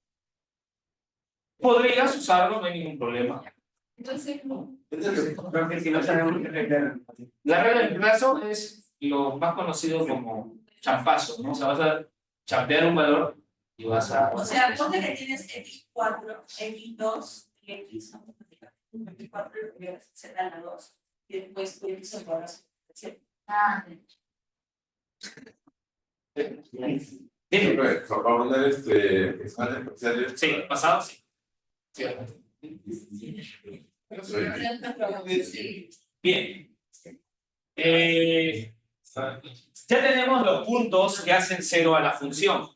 Podrías usarlo, no hay ningún problema. Entonces, La regla del reemplazo es lo más conocido como champazo, ¿no? O sea, vas a champear un valor y vas a... O sea, ponte que tienes x4, x2 y x. X4 se dan a 2. Y después tú x a la situación. Dime. Para poner exámenes parciales. Sí, pasado, sí. Bien. Ya tenemos los puntos que hacen 0 a la función,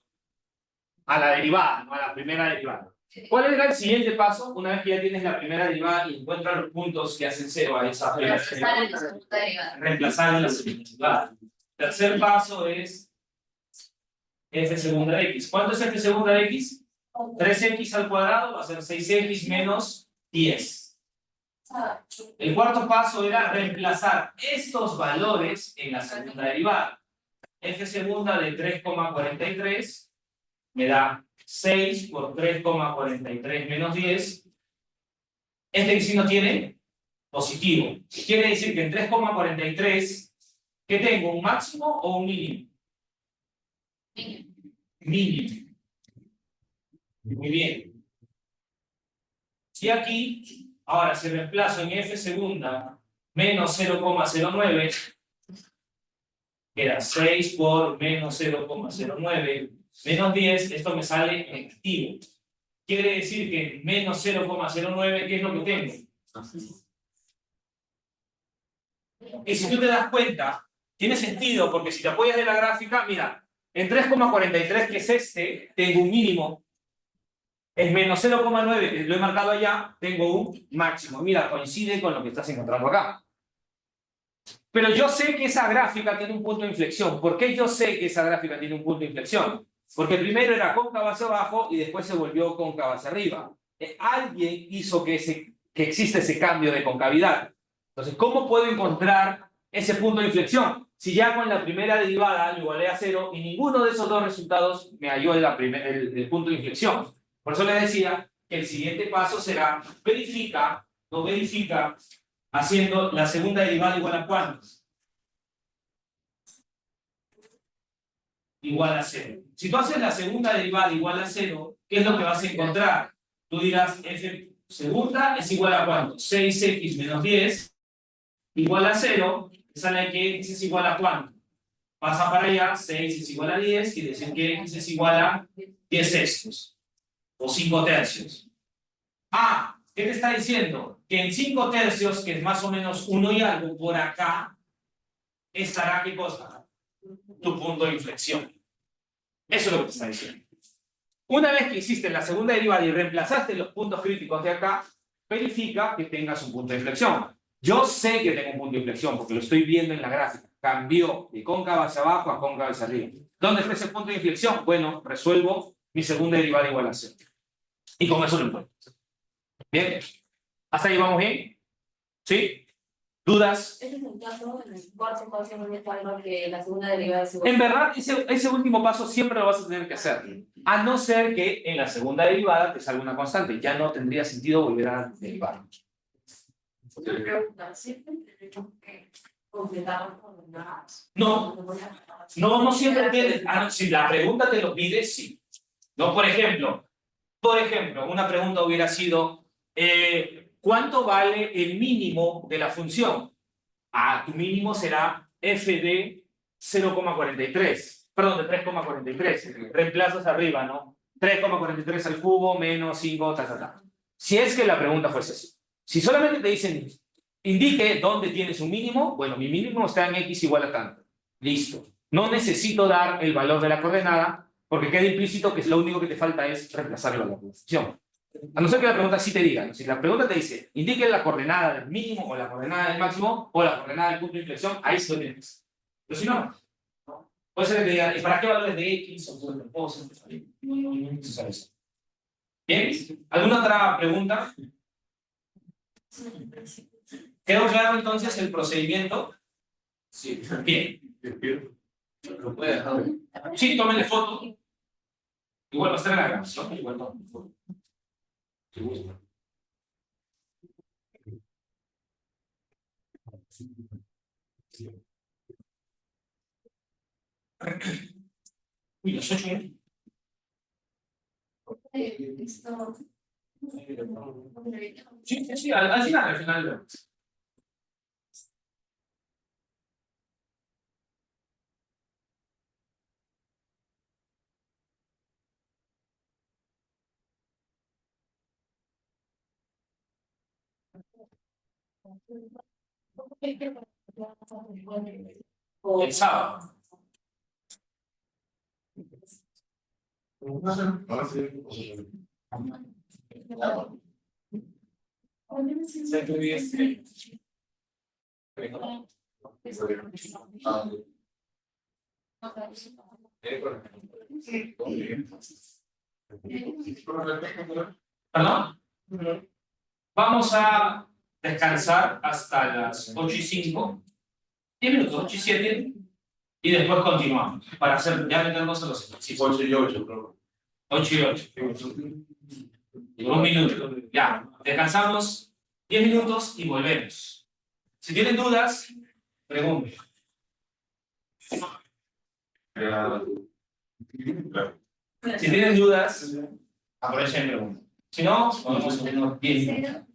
a la derivada, no a la primera derivada. ¿Cuál era el siguiente paso? Una vez que ya tienes la primera derivada y encuentras los puntos que hacen 0 a esa primera derivada, reemplazar en la segunda derivada. Tercer paso es f segunda de x. ¿Cuánto es f segunda de x? 3x al cuadrado va a ser 6x menos 10. El cuarto paso era reemplazar estos valores en la segunda derivada. F segunda de 3,43 me da 6 por 3,43 menos 10. Este signo tiene positivo. Quiere decir que en 3,43, ¿qué tengo? ¿Un máximo o un mínimo? Mínimo. Muy bien. Y aquí, ahora si reemplazo en f segunda menos 0,09, queda 6 por menos 0,09 menos 10, esto me sale negativo. Quiere decir que menos 0,09, ¿qué es lo que tengo? Y si tú te das cuenta, tiene sentido, porque si te apoyas de la gráfica, mira, en 3,43, que es este, tengo un mínimo. En menos 0,9, que lo he marcado allá, tengo un máximo. Mira, coincide con lo que estás encontrando acá. Pero yo sé que esa gráfica tiene un punto de inflexión. ¿Por qué yo sé que esa gráfica tiene un punto de inflexión? Porque primero era cóncava hacia abajo y después se volvió cóncava hacia arriba. Alguien hizo que existe ese cambio de concavidad. Entonces, ¿cómo puedo encontrar ese punto de inflexión? Si ya con la primera derivada lo igualé a 0 y ninguno de esos dos resultados me halló el punto de inflexión. Por eso les decía que el siguiente paso será verifica, haciendo la segunda derivada igual a ¿cuánto? Igual a 0. Si tú haces la segunda derivada igual a 0, ¿qué es lo que vas a encontrar? Tú dirás f segunda es igual a ¿cuánto? 6x menos 10 igual a 0, sale que x es igual a ¿cuánto? Pasa para allá, 6 es igual a 10, quiere decir que x es igual a 10 sextos. O 5 tercios. Ah, ¿qué te está diciendo? Que en 5 tercios, que es más o menos 1 y algo, por acá, estará ¿qué cosa? Tu punto de inflexión. Eso es lo que te está diciendo. Una vez que hiciste la segunda derivada y reemplazaste los puntos críticos de acá, verifica que tengas un punto de inflexión. Yo sé que tengo un punto de inflexión porque lo estoy viendo en la gráfica. Cambió de cóncava hacia abajo a cóncava hacia arriba. ¿Dónde está ese punto de inflexión? Bueno, resuelvo mi segunda derivada igual a 0. Y con eso lo encuentro. ¿Bien? ¿Hasta ahí vamos bien? ¿Sí? ¿Dudas? Ese es el caso en el cuarto paso donde está lo que la segunda derivada es igual. En verdad, ese último paso siempre lo vas a tener que hacer. A no ser que en la segunda derivada te salga una constante. Ya no tendría sentido volver a derivar. Una pregunta, ¿siempre tenemos que completar las coordenadas? No, no siempre tienes. Si la pregunta te lo pide, sí. No, por ejemplo, una pregunta hubiera sido, ¿cuánto vale el mínimo de la función? Tu mínimo será f de 0,43. Perdón, de 3,43. Reemplazas arriba, ¿no? 3,43 al cubo menos 5, Si es que la pregunta fuese así. Si solamente te dicen, indique dónde tienes un mínimo, bueno, mi mínimo está en x igual a tanto. Listo. No necesito dar el valor de la coordenada, porque queda implícito que lo único que te falta es reemplazar el valor de la función. A no ser que la pregunta sí te diga, ¿no? Si la pregunta te dice, indique la coordenada del mínimo o la coordenada del máximo o la coordenada del punto de inflexión, ahí sí lo tienes. Pero si no, ¿no? Puede ser que te diga, ¿y para qué valores de x o de cosas? No es necesario eso. ¿Bien? ¿Alguna otra pregunta? ¿Quedó claro entonces el procedimiento? Sí. Bien. Lo puede dejar. Sí, tómenle foto. Igual va a estar en la grabación, igual tómenle foto. Si gusta. Uy, los 8 minutos. Sí, al final. El sábado. ¿Perdón? Vamos a descansar hasta las 8:05. 10 minutos, 8:07. Y después continuamos. Para hacer, ya meternos a los ejercicios. 8 y 8, creo. 8 y 8. Un minuto. Ya. Descansamos 10 minutos y volvemos. Si tienen dudas, pregunten. Si tienen dudas, aprovechen y pregunten. Si no, vamos a unos 10 minutos.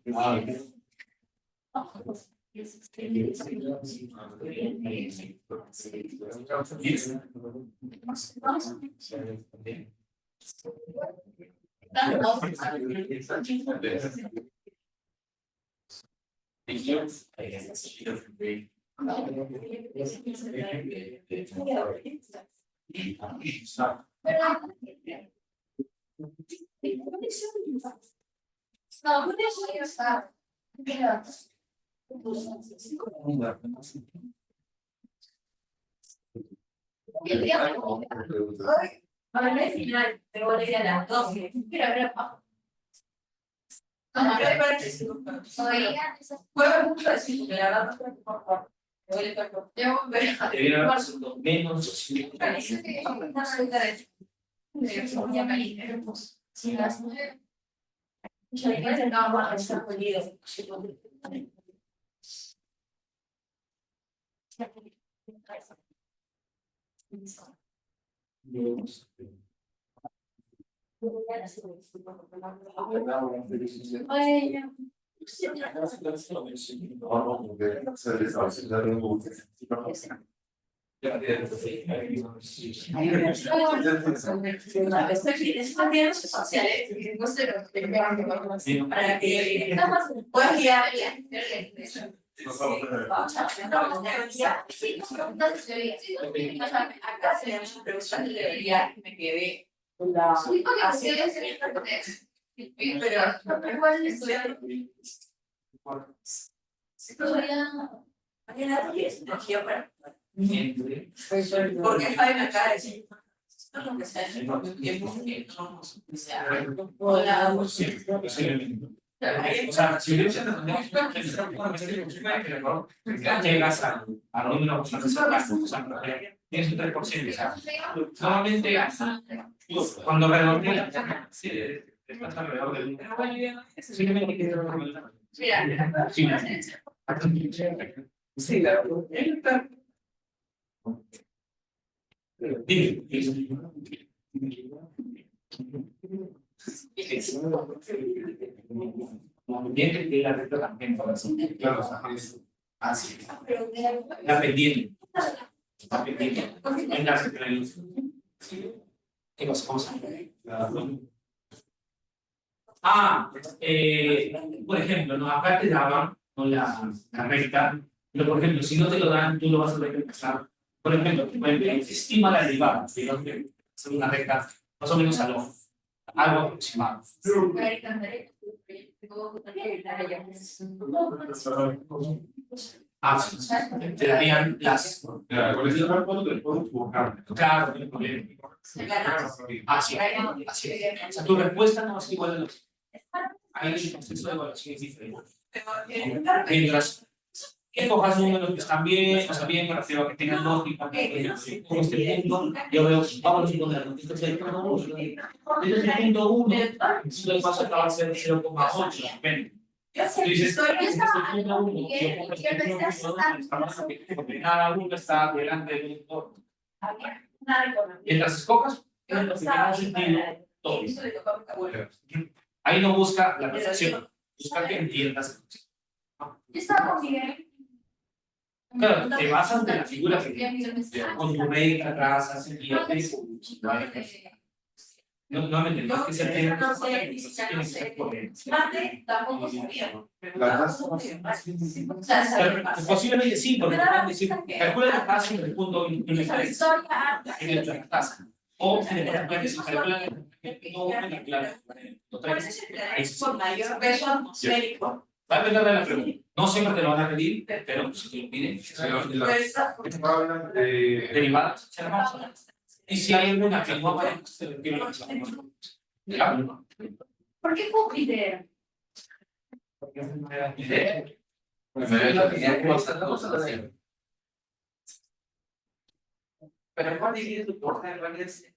Para el final, te voy a ir a las 12. Juega mucho así, porque la verdad no creo que por favor. Te voy a estar por. Te viene a resultar menos. Para que puedas guiar bien. Acá se me preguntó y me quedé La Sí, porque ustedes en el contexto. Pero igual estudiando. mañana tienes energía para. Entre. Porque Jaime acá es lo que se ha hecho por el tiempo que no, o sea, hola, Posiblemente. O sea, si hubiera llegas a números bastante cercanos, o sea, tienes un 3%, o sea, normalmente cuando redondeas, sí, estás alrededor del 1. Posiblemente que sí, claro. Bien, que la recta también, claro, así. La pendiente. La pendiente. En la ¿qué cosa? Por ejemplo, ¿no? Acá te daban, ¿no? La recta, pero por ejemplo, si no te lo dan, tú lo vas a tener que empezar. Por ejemplo, estima la derivada, digamos que es una recta más o menos algo aproximado. Sí, te darían las. Claro, con ese cuerpo te puedo equivocar. Claro, no hay problema. Así es. O sea, tu respuesta no es igual a los. Ahí el proceso de evaluación es diferente. Mientras que cojas números que están bien, o sea, bien, me refiero a que tengan lógica, por ejemplo, con este punto, yo veo, vamos a suponer, este es el punto 1, este es el punto 1, si lo paso acaba de ser 0,8, depende. Tú dices, este es el punto 1, yo pongo este punto 2, porque cada uno está delante del punto. Mientras escojas, en lo que tenga sentido, todo. Ahí no busca la perfección, busca que entiendas. Claro, te basas de la figura que con tu regla atrás, haces guiones, no me entiendes, que se tiene que ser coherente. Tampoco sabía. Posiblemente sí, porque te pueden decir, calcula la tasa en el punto en la tasa. O te pueden decir, calcula la Por mayor peso atmosférico. Va a depender de la pregunta. No siempre te lo van a pedir, pero si te lo piden, Hablan de derivadas, se las vamos a dar. Y si hay alguna que no aparezca, se lo quiero claro. ¿Por qué Júpiter? Porque es una idea. Pero ¿cuál diría tu porcentaje?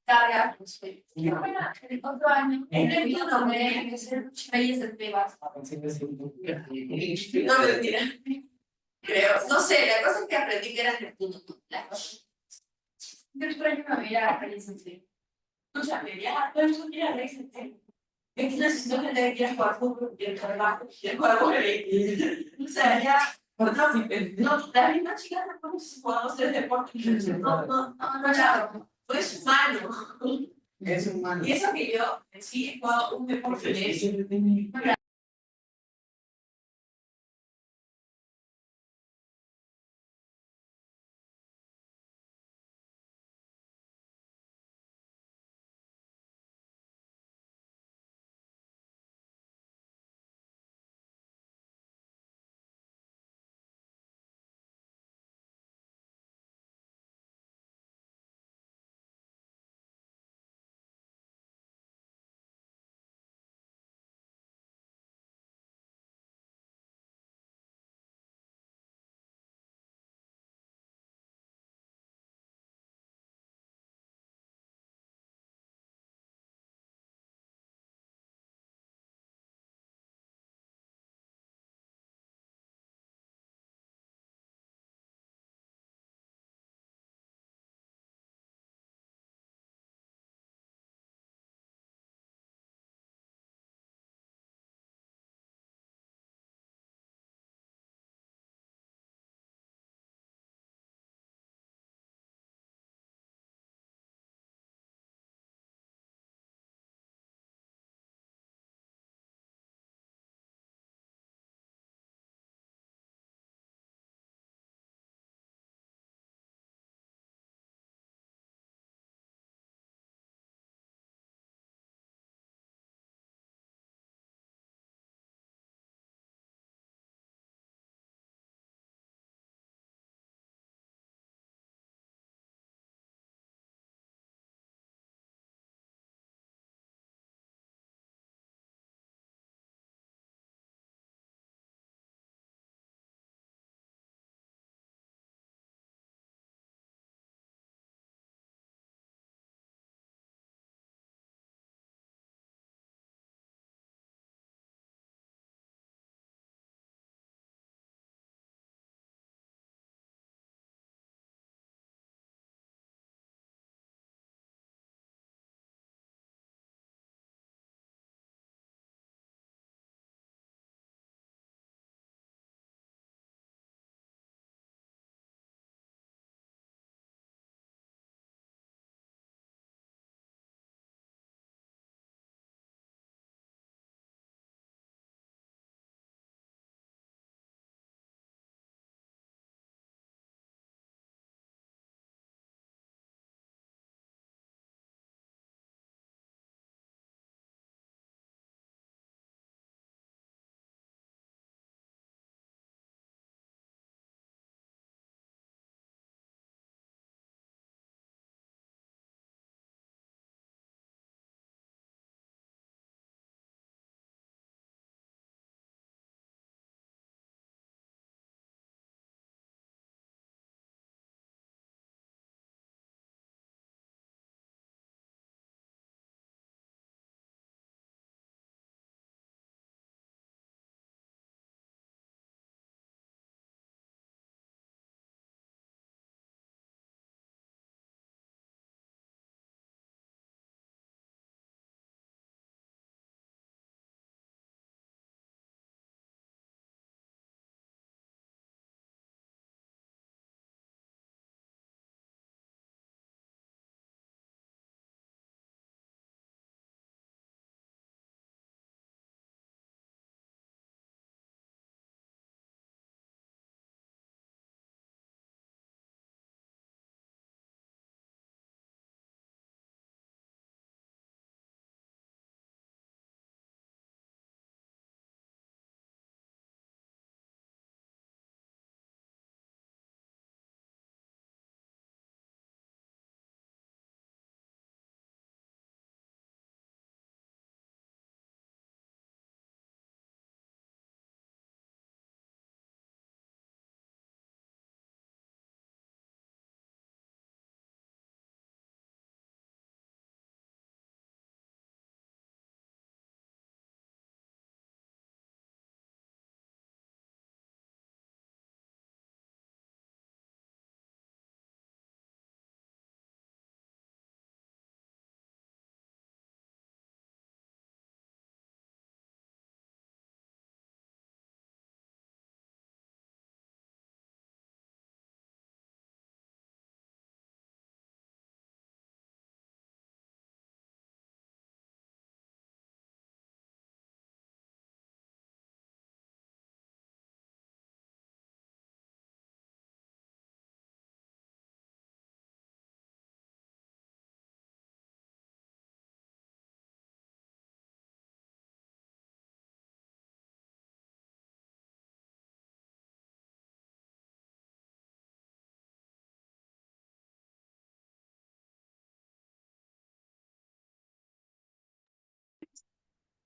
Carga atmosférica. El otro año, en el minuto me que ser reyes del Tebas. No me mentira. Creo, no sé, la cosa es que aprendí que era Neptuno. Yo extraño una vida a reyes del Tebas. No sabía, todo el mundo quiere reyes del Tebas. Es que necesito que te quieras jugar fútbol y el trabajo y el juego. O sea, ya. No, la misma chica no conoce si jugamos de deporte. No, claro. Pues humano. Es humano. Y eso que yo sí he jugado un deporte de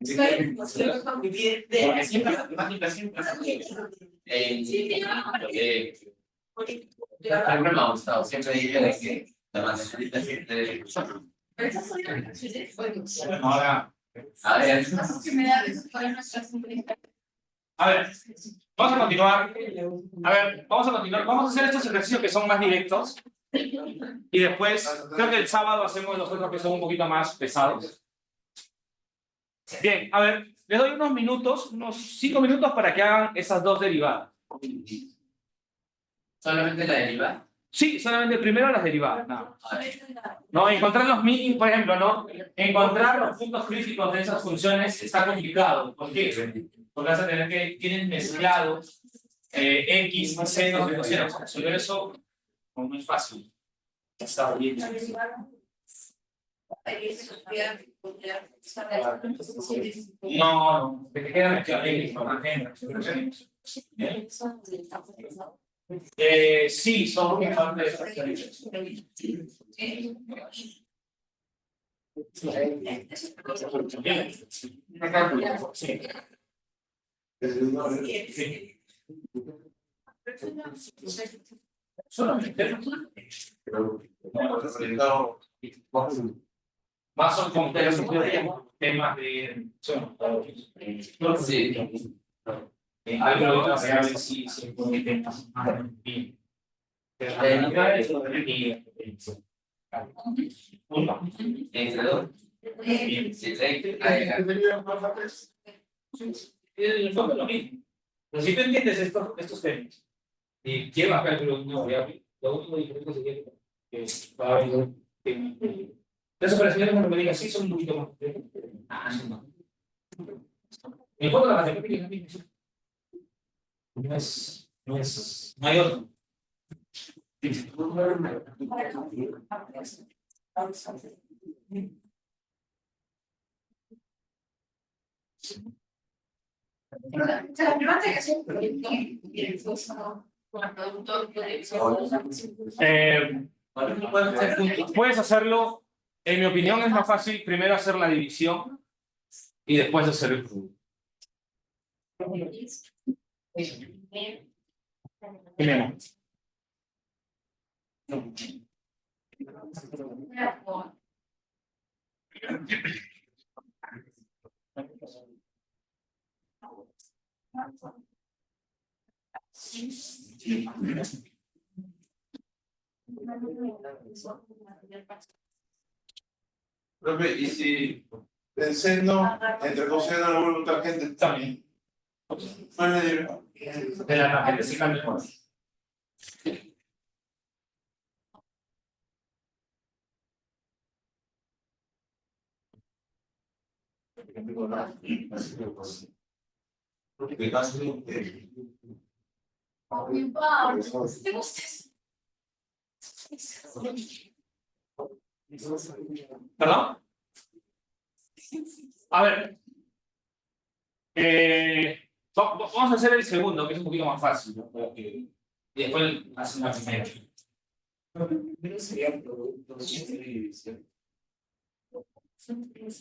Porque siempre la temática siempre Siempre me ha gustado, siempre dije de que la matemática siempre. ahora. A ver, A ver, vamos a continuar. A ver, vamos a continuar. Vamos a hacer estos ejercicios que son más directos. Y después, creo que el sábado hacemos los otros que son un poquito más pesados. Bien, a ver, les doy unos minutos, unos 5 minutos para que hagan esas dos derivadas. solamente la deriva. Sí, solamente primero las derivadas. No, encontrar los mínimos, por ejemplo, ¿no? Encontrar los puntos críticos de esas funciones está complicado. ¿Por qué? Porque vas a tener que tienen mezclado x, senos de cosenos. Resolver eso no es fácil. Está bien. No, te queda mezclado x con agenda. Sí, son parte de esas teorías. Sí. Solamente. Más son como temas de. Sí. Hay otras variables sí se pueden temas. Bien. Entre dos. Sí, El fondo es lo mismo. Pero si tú entiendes estos temas y llevas cálculo de una variable, lo único diferente sería que va a haber un tema. Las operaciones, cuando me digas sí, son un poquito más. No. En el fondo, la matemática es la misma. No es mayor. Puedes hacerlo, en mi opinión es más fácil primero hacer la división y después hacer el producto. Primero. Profe, y si el seno entre coseno lo vuelve un tangente También. ¿cuál es la deriva? De la tangente se cambia por. ¿Perdón? A ver. Vamos a hacer el segundo, que es un poquito más fácil, ¿no? Y después hacen la primera.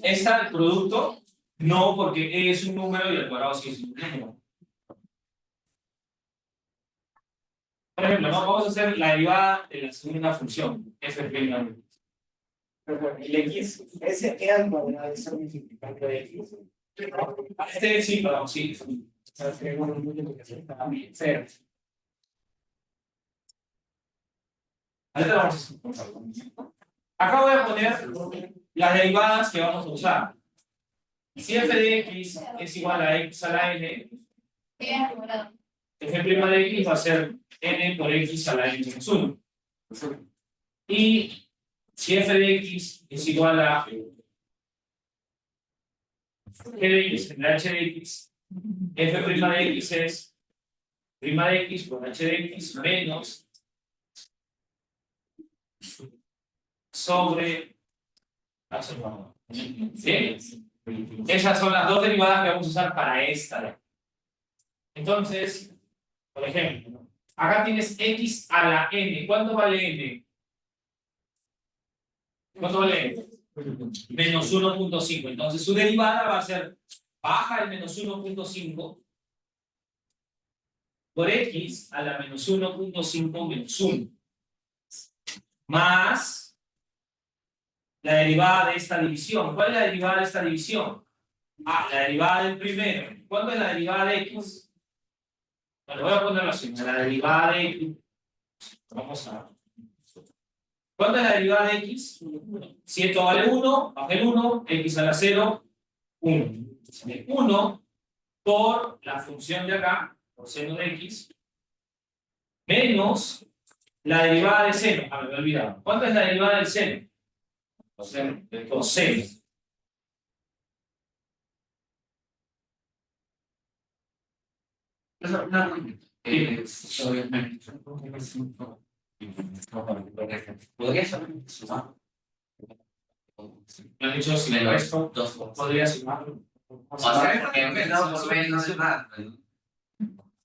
¿Está el producto? No, porque E es un número y el cuadrado sí es un número. Por ejemplo, ¿no? Vamos a hacer la derivada de la segunda función, f'. El X, ese E al cuadrado es el multiplicante de X. Este sí, perdón, sí. Cero. Ahorita lo vamos a hacer. Acá voy a poner las derivadas que vamos a usar. Si f de x es igual a x a la n, f' de x va a ser n por x a la n menos 1. Y si f de x es igual a g de x, la h de x, f' de x es prima de x por h de x menos sobre h. ¿Sí? Esas son las dos derivadas que vamos a usar para esta. Entonces, por ejemplo, acá tienes x a la n. ¿Cuánto vale n? ¿Cuánto vale n? menos 1.5. Entonces su derivada va a ser baja el menos 1.5 por x a la menos 1.5 menos 1. Más la derivada de esta división. ¿Cuál es la derivada de esta división? Ah, la derivada del primero. ¿Cuánto es la derivada de x? Bueno, voy a ponerlo así. La derivada de x. Vamos a ver. ¿Cuánto es la derivada de x? 1. Si esto vale 1, baja el 1, x a la 0, 1. 1 por la función de acá, por seno de x, menos la derivada de seno. Ah, me he olvidado. ¿Cuánto es la derivada del seno? Coseno. De coseno. Podría ser sumar. Me han dicho si me lo resto, podría sumar. O sea, porque empezamos por menos de más.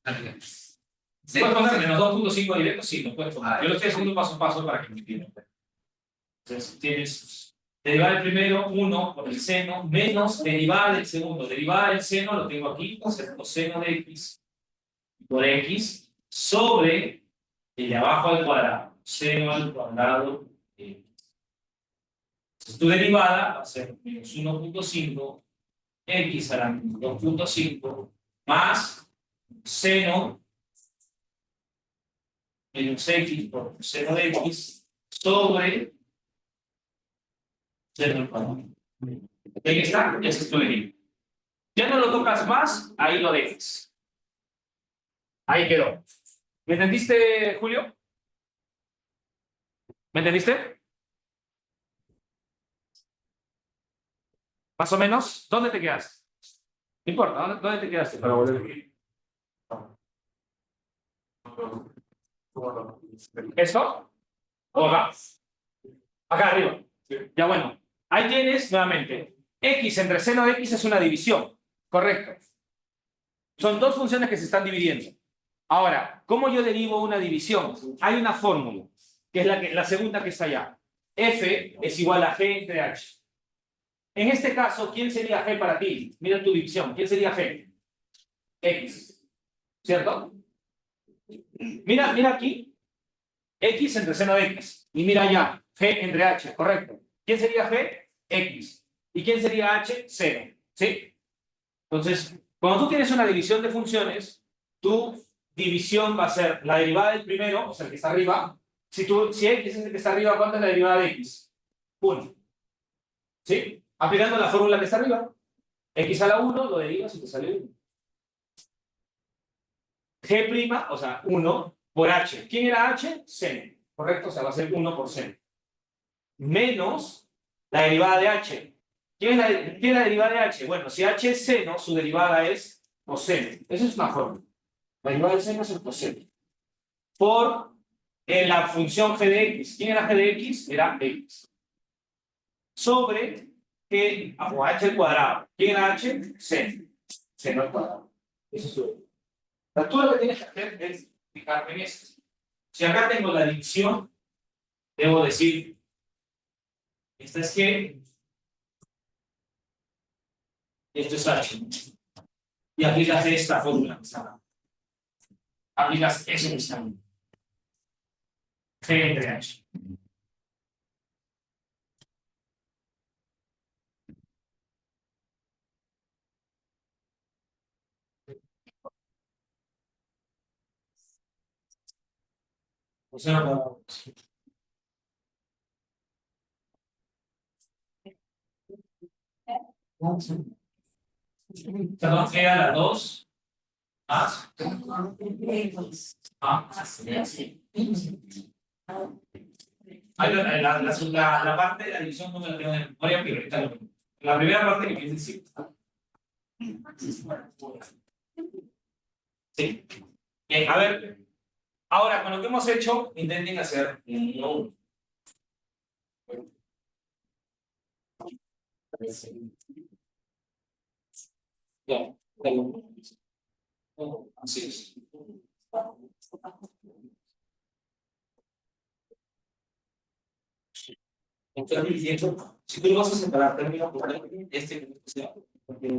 ¿Puedes poner menos 2.5 directo? Sí, lo puedes poner. Yo lo estoy haciendo paso a paso para que me entiendan. Entonces, tienes derivada del primero, 1 por el seno, menos derivada del segundo. Derivada del seno lo tengo aquí, pues el coseno de x por x sobre el de abajo al cuadrado. Seno al cuadrado de x. Entonces, tu derivada va a ser menos 1.5 x a la 2.5 más seno menos x por seno de x sobre seno al cuadrado. Ahí está, ese es tu derivada. Ya no lo tocas más, ahí lo dejas. Ahí quedó. ¿Me entendiste, Julio? ¿Me entendiste? Más o menos. ¿Dónde te quedaste? No importa, ¿dónde te quedaste para volver? ¿Esto? ¿O acá? Acá arriba. Ya bueno. Ahí tienes nuevamente. X entre seno de x es una división. Correcto. Son dos funciones que se están dividiendo. Ahora, ¿cómo yo derivo una división? Hay una fórmula, que es la segunda que está allá. F es igual a G entre H. En este caso, ¿quién sería G para ti? Mira tu división. ¿Quién sería G? X. ¿Cierto? Mira aquí. X entre seno de X. Y mira allá. G entre H. Correcto. ¿Quién sería G? X. ¿Y quién sería H? 0. ¿Sí? Entonces, cuando tú tienes una división de funciones, tu división va a ser la derivada del primero, o sea, el que está arriba. Si X es el que está arriba, ¿cuánto es la derivada de X? 1. ¿Sí? Aplicando la fórmula que está arriba. X a la 1, lo derivas y te sale 1. G', o sea, 1 por H. ¿Quién era H? Seno. ¿Correcto? O sea, va a ser 1 por seno. Menos la derivada de H. ¿Quién es la derivada de H? Bueno, si H es seno, su derivada es coseno. Esa es una fórmula. La derivada del seno es el coseno. Por la función g de x. ¿Quién era g de x? Era x. Sobre g o h al cuadrado. ¿Quién era h? Seno. Seno al cuadrado. Eso es todo. Tú lo que tienes que hacer es fijarme en esto. Si acá tengo la división, debo decir, esta es g, y esto es h. Y aplicas esta fórmula que está acá. Aplicas eso que está acá. G entre h. O sea, perdón, G a la 2 más. La parte de la división no me la tengo en memoria, pero ahorita lo tengo. La primera parte que piensen sí. Sí. Bien, a ver. Ahora, con lo que hemos hecho, intenten hacer uno. Bien. Así es. Entonces, Si tú lo vas a separar término por término, sea. No tiene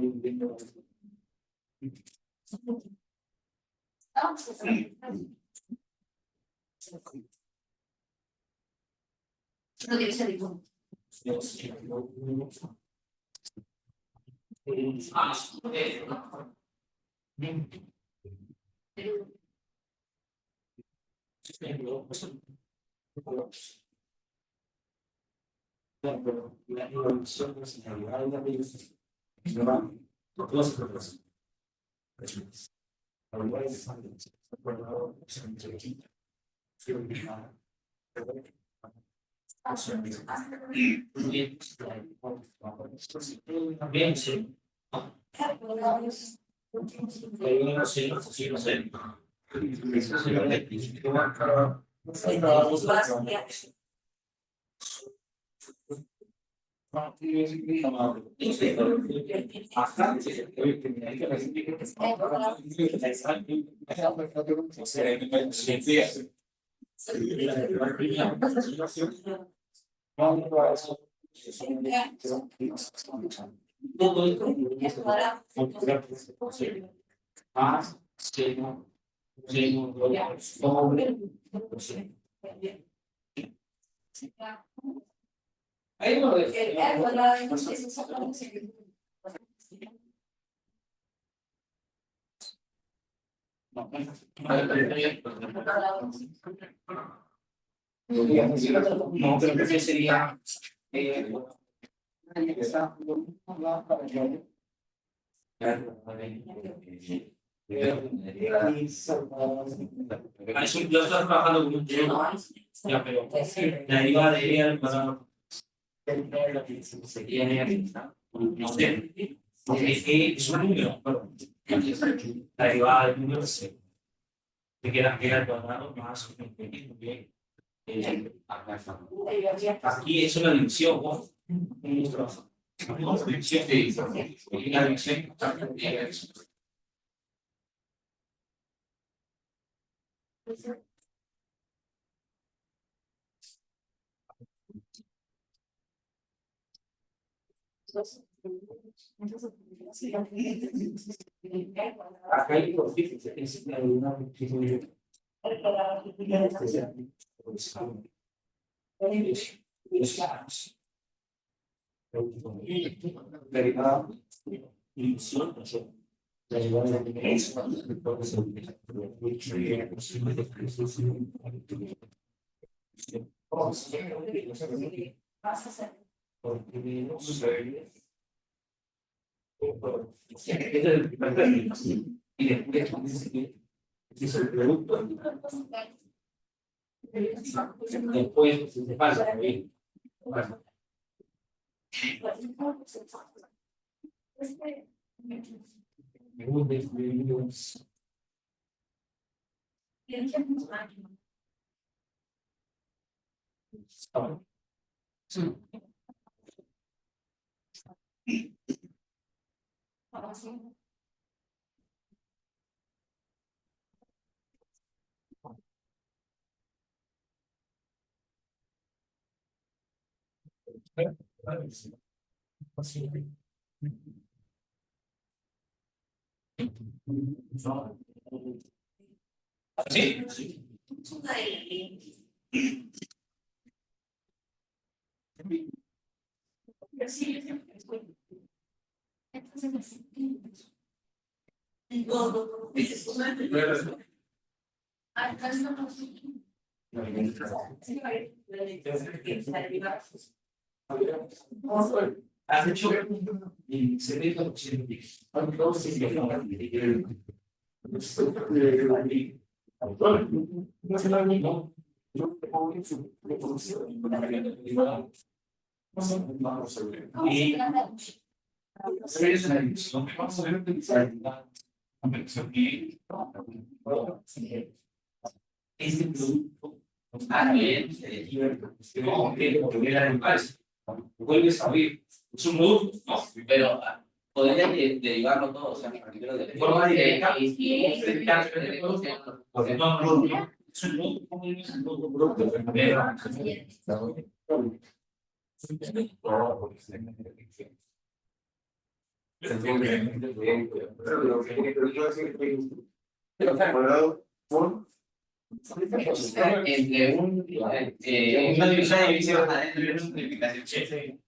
sentido. Bien, sí. Ahí no no, creo que sería eso yo estoy trabajando con un tema, ya, pero la derivada de E al cuadrado no sé, porque es un número, la derivada del número se te queda E al cuadrado más un pequeño que aquí es una división, ¿no? Una división y la división acá hay los fíjense, es una derivada división y después es el producto. Después se pasa bien. ¿Sí? Has hecho y se ve como este producto vuelves a oír. Es un producto, ¿no? Pero podrías derivarlo todo, o sea, de forma directa. No, es un producto. Entre una división adentro y una multiplicación.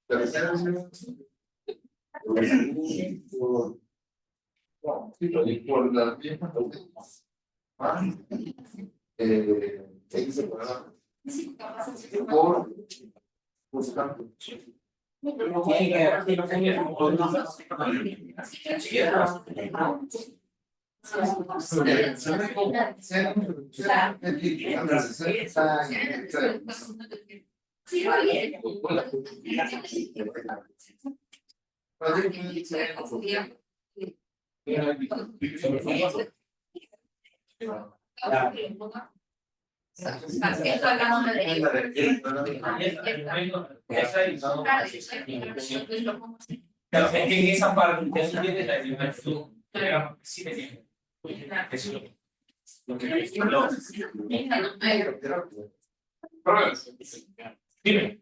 Esto acá no me deriva. Pero es que en esa parte ya tiene la dimensión, pero sí me tiene. Eso es lo que dime.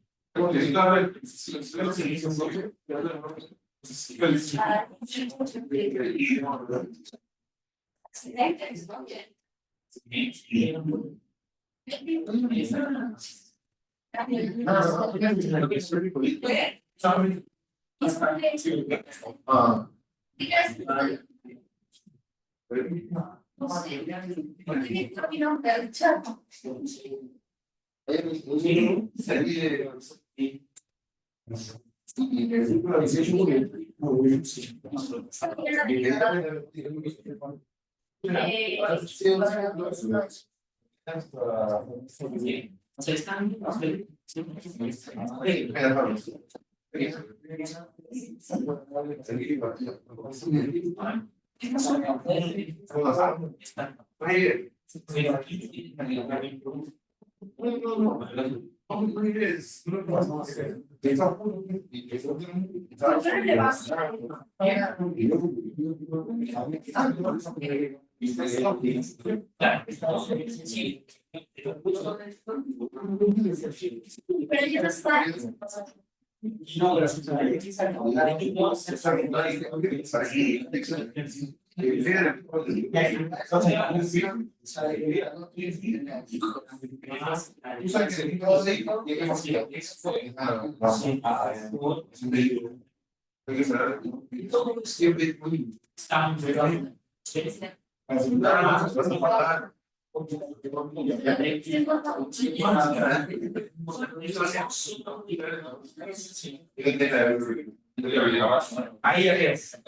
No sé, porque me terminó de chato. Pero yo no sé. No, gracias a ahí es.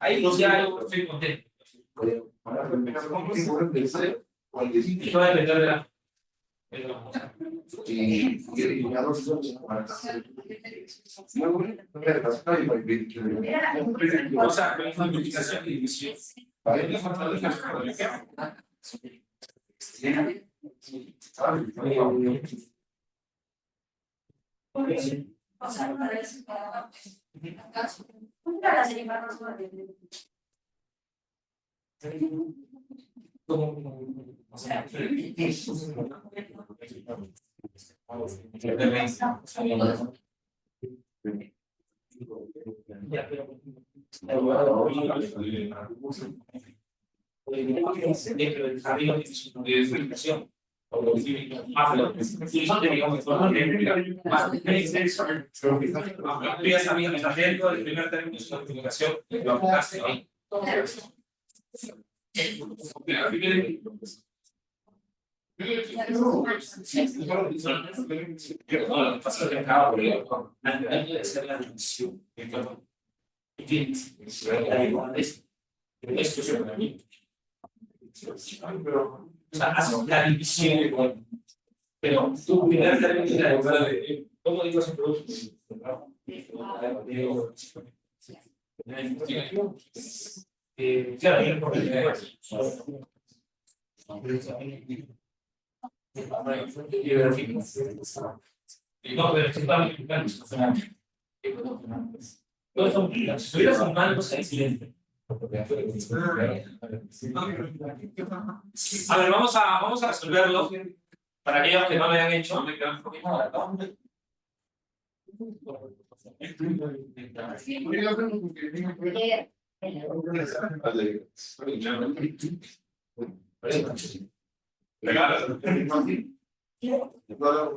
Ahí ya yo estoy contento. Esto va a depender de la. O sea, con la multiplicación y división. O sea, una vez para nunca la serie para nosotros. O sea, haces la división, pero tu primer término de cómo digo ese producto. Claro, no, pero esto está muy claro. Si estuvieras sumando, es excelente. A ver, vamos a resolverlo para aquellos que no lo hayan hecho.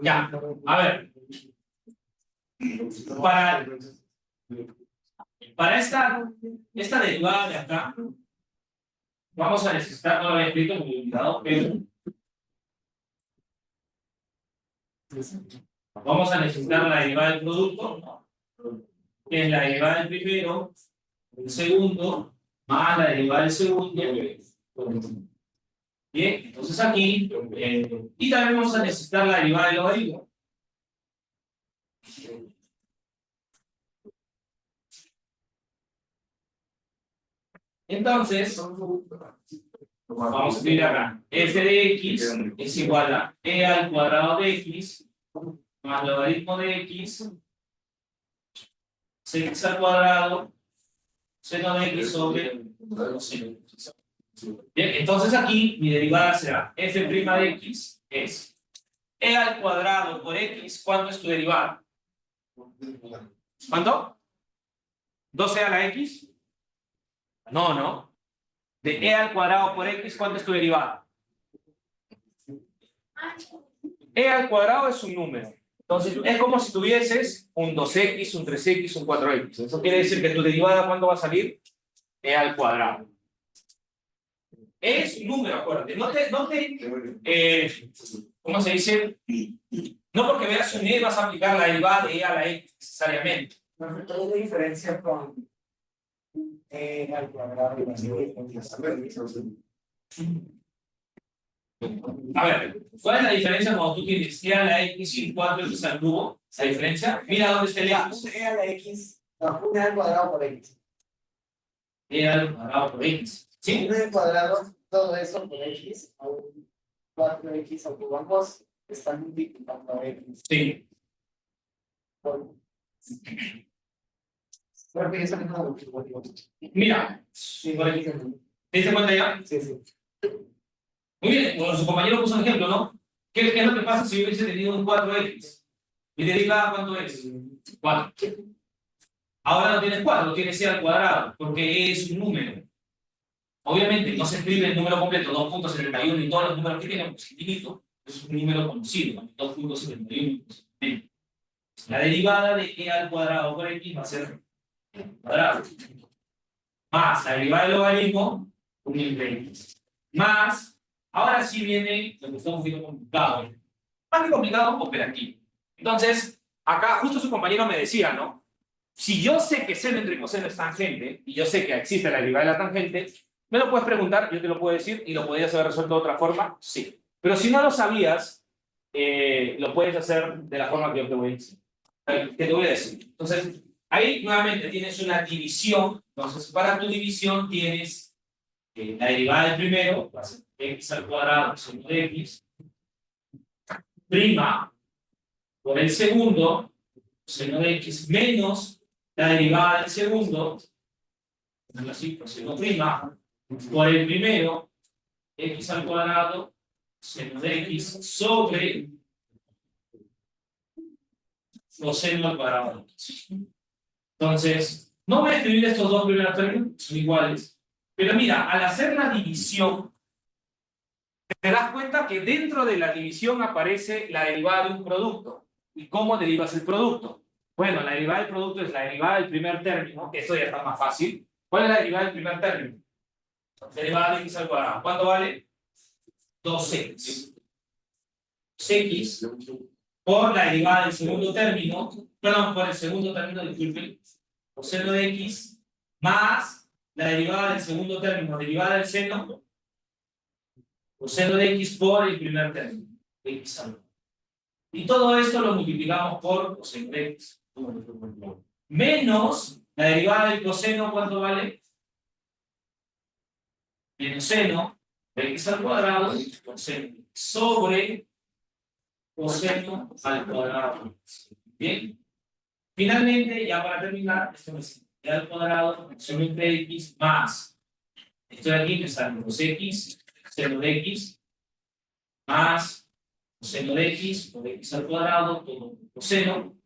Ya, a ver. Para esta derivada de acá, vamos a necesitar, no lo había escrito porque he olvidado, pero vamos a necesitar la derivada del producto, ¿no? Que es la derivada del primero, el segundo, más la derivada del segundo. Bien, entonces aquí, y también vamos a necesitar la derivada del logaritmo. Entonces, vamos a escribir acá, f de x es igual a e al cuadrado de x más logaritmo de x, x al cuadrado, seno de x sobre coseno de x. Bien, entonces aquí mi derivada será f' de x es e al cuadrado por x. ¿Cuánto es tu derivada? ¿Cuánto? ¿12 a la x? No, no. De e al cuadrado por x, ¿cuánto es tu derivada? E al cuadrado es un número. Entonces, es como si tuvieses un 2x, un 3x, un 4x. Eso quiere decir que tu derivada, ¿cuándo va a salir? E al cuadrado. Es un número, acuérdate. ¿Cómo se dice? No porque veas un e vas a aplicar la derivada de e a la x necesariamente. ¿Qué es la diferencia con al cuadrado y A ver, ¿cuál es la diferencia cuando tú tienes e a la x y 4x al cubo? ¿Esa diferencia? Mira dónde está el x. e a la x, no, 1 al cuadrado por x. E al cuadrado por x. ¿Sí? 1 al cuadrado, todo eso por x, a un 4x al cubo, ambos están multiplicando a x. Sí. Porque eso no es Mira, sí, por aquí. ¿Te diste cuenta ya? Sí, sí. Muy bien, bueno, su compañero puso un ejemplo, ¿no? ¿Qué es lo que pasa si yo hubiese tenido un 4x? ¿Mi derivada cuánto es? 4. Ahora no tienes 4, tienes e al cuadrado, porque es un número. Obviamente no se escribe el número completo, 2.71 y todos los números que tienen, pues infinito, es un número conocido, 2.71. La derivada de e al cuadrado por x va a ser cuadrado. Más la derivada del logaritmo, un x. Más, ahora sí viene lo que está un poquito complicado. Más que complicado, operativo. Entonces, acá justo su compañero me decía, ¿no? Si yo sé que seno entre coseno es tangente, y yo sé que existe la derivada de la tangente, me lo puedes preguntar, yo te lo puedo decir, y lo podrías haber resuelto de otra forma, sí. Pero si no lo sabías, lo puedes hacer de la forma que yo te voy a decir. Que te voy a decir. Entonces, ahí nuevamente tienes una división. Entonces, para tu división tienes la derivada del primero, va a ser x al cuadrado seno de x, prima por el segundo, seno de x, menos la derivada del segundo, así, seno prima, por el primero, x al cuadrado, seno de x, sobre coseno al cuadrado de x. Entonces, no voy a escribir estos dos primeros términos, son iguales. Pero mira, al hacer la división, te das cuenta que dentro de la división aparece la derivada de un producto. ¿Y cómo derivas el producto? Bueno, la derivada del producto es la derivada del primer término, que eso ya está más fácil. ¿Cuál es la derivada del primer término? Derivada de x al cuadrado. ¿Cuánto vale? 2x. 2x por la derivada del segundo término, perdón, por el segundo término, disculpen, coseno de x, más la derivada del segundo término, derivada del seno, coseno de x por el primer término, x al cuadrado. Y todo esto lo multiplicamos por coseno de x. Menos la derivada del coseno, ¿cuánto vale? Menos seno de x al cuadrado, coseno sobre coseno al cuadrado. Bien. Finalmente, ya para terminar, esto es e al cuadrado seno entre x más. Esto de aquí me sale cosx, seno de x, más coseno de x por x al cuadrado, todo coseno,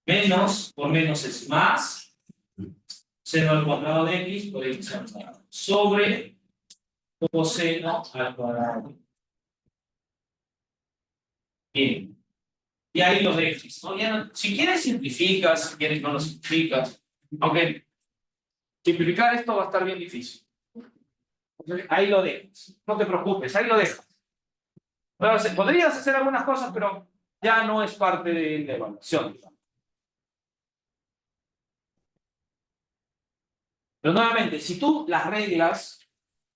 Menos por menos es más. Seno al cuadrado de x por x al cuadrado. Sobre coseno al cuadrado. Bien. Y ahí lo dejes, ¿no? Ya no, si quieres simplificas, si quieres no lo simplificas. Aunque simplificar esto va a estar bien difícil. Entonces, ahí lo dejas. No te preocupes, ahí lo dejas. Podrías hacer algunas cosas, pero ya no es parte de la evaluación. Pero nuevamente, si tú las reglas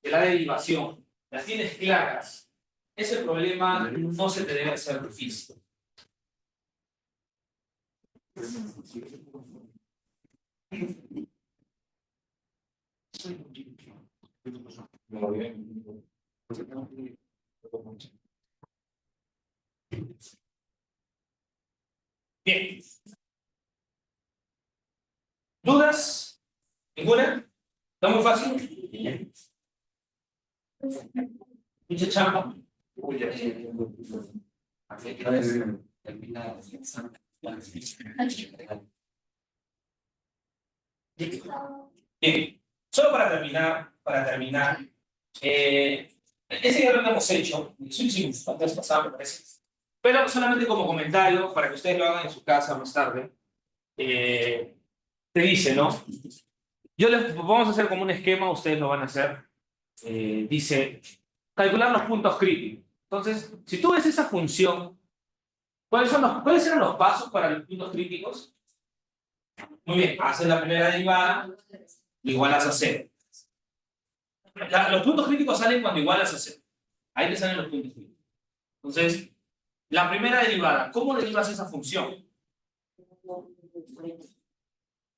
de la derivación las tienes claras, ese problema no se te debe hacer difícil. Bien. ¿Dudas? ¿Ninguna? ¿Está muy fácil? Mucha chamba. Bien, solo para terminar, ese ya lo hemos hecho, sí, antes pasado, me parece, pero solamente como comentario, para que ustedes lo hagan en su casa más tarde, te dice, ¿no? Vamos a hacer como un esquema, ustedes lo van a hacer, dice, calcular los puntos críticos. Entonces, si tú ves esa función, ¿cuáles eran los pasos para los puntos críticos? Muy bien, haces la primera derivada, lo igualas a 0. Los puntos críticos salen cuando igualas a 0. Ahí te salen los puntos críticos. Entonces, la primera derivada, ¿cómo derivas esa función?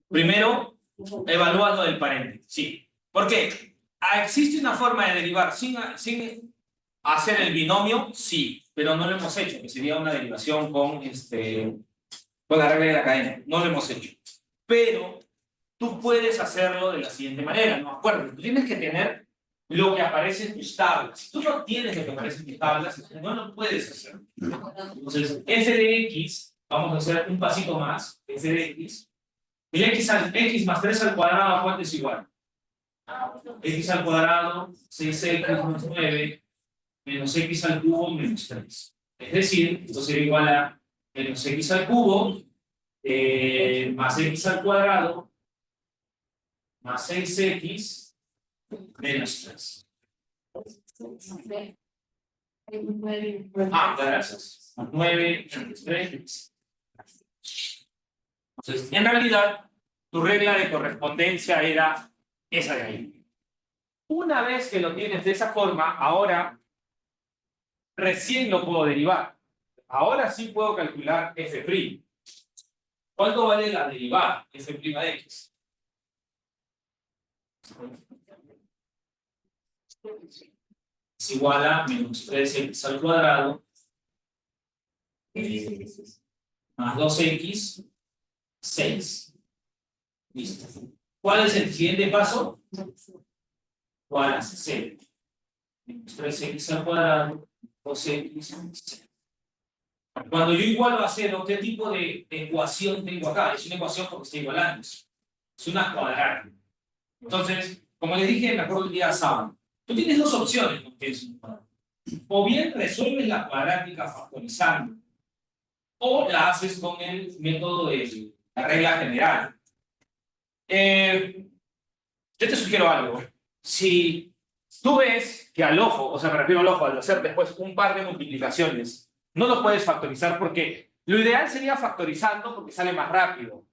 Primero, evaluando el paréntesis. Sí. ¿Por qué? ¿Existe una forma de derivar sin hacer el binomio? Sí, pero no lo hemos hecho, que sería una derivación con la regla de la cadena. No lo hemos hecho. Pero tú puedes hacerlo de la siguiente manera, ¿no? Acuérdate, tú tienes que tener lo que aparece en tus tablas. Si tú no tienes lo que aparece en tus tablas, no lo puedes hacer. Entonces, f de x, vamos a hacer un pasito más, f de x. El x más 3 al cuadrado, ¿a cuánto es igual? X al cuadrado, 6x más 9, menos x al cubo, menos 3. Es decir, esto sería igual a menos x al cubo, más x al cuadrado, más 6x, menos 3. Gracias. Más 9, menos 3. Entonces, en realidad, tu regla de correspondencia era esa de ahí. Una vez que lo tienes de esa forma, ahora recién lo puedo derivar. Ahora sí puedo calcular f'. ¿Cuánto vale la derivada f' de x? Es igual a menos 3x al cuadrado más 2x, 6. Listo. ¿Cuál es el siguiente paso? ¿Cuál es? 0. Menos 3x al cuadrado, 2x, 6. Cuando yo igualo a 0, ¿qué tipo de ecuación tengo acá? Es una ecuación porque está igualando. Es una cuadrática. Entonces, como les dije, me acuerdo el día sábado, tú tienes dos opciones con que es un cuadrado. O bien resuelves la cuadrática factorizando, o la haces con el método de la regla general. Yo te sugiero algo. Si tú ves que al ojo, o sea, me refiero al ojo, al hacer después un par de multiplicaciones, no lo puedes factorizar porque lo ideal sería factorizando porque sale más rápido.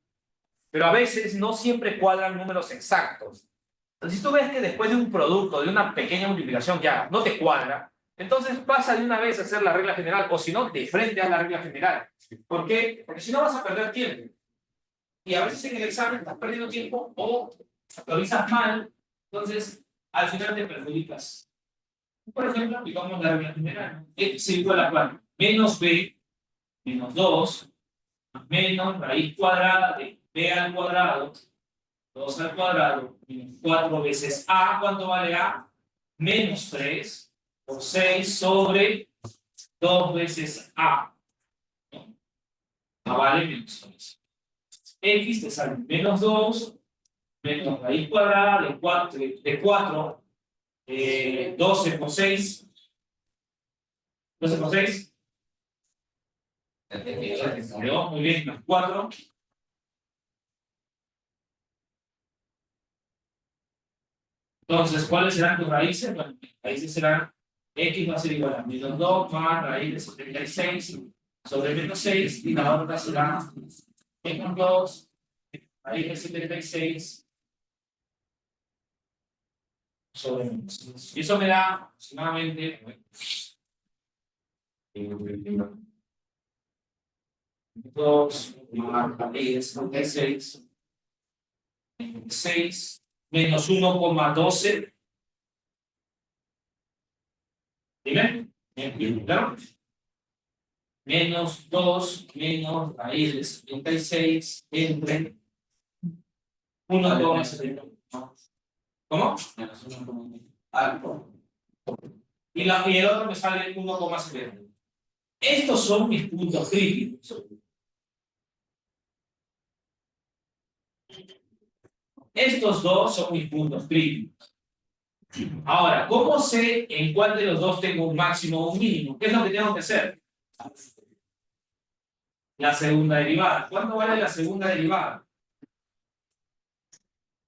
Pero a veces no siempre cuadran números exactos. Entonces, si tú ves que después de un producto, de una pequeña multiplicación ya no te cuadra, entonces pasa de una vez a hacer la regla general, o si no, de frente a la regla general. ¿Por qué? Porque si no vas a perder tiempo. Y a veces en el examen estás perdiendo tiempo o factorizas mal, entonces al final te perjudicas. Por ejemplo, aplicamos la regla general. X igual a ¿cuál? Menos b menos 2 menos raíz cuadrada de b al cuadrado, 2 al cuadrado, menos 4 veces a. ¿Cuánto vale a? Menos 3 por 6 sobre 2 veces a. ¿No? A vale menos 3. X te sale menos 2, menos raíz cuadrada de 4, 12 por 6. 12 por 6. Muy bien, más 4. Entonces, ¿cuáles serán tus raíces? Bueno, mis raíces serán X va a ser igual a menos 2 más raíz de 76 sobre menos 6 y la otra será menos 2 raíz de 76 sobre menos 6. Y eso me da aproximadamente 2 más raíz de 76 6 menos 1,12. Dime, bien, claro. Menos 2 menos raíz de 76 entre 1,70. ¿Cómo? Y el otro me sale 1,70. Estos son mis puntos críticos. Estos dos son mis puntos críticos. Ahora, ¿cómo sé en cuál de los dos tengo un máximo o un mínimo? ¿Qué es lo que tengo que hacer? La segunda derivada. ¿Cuánto vale la segunda derivada?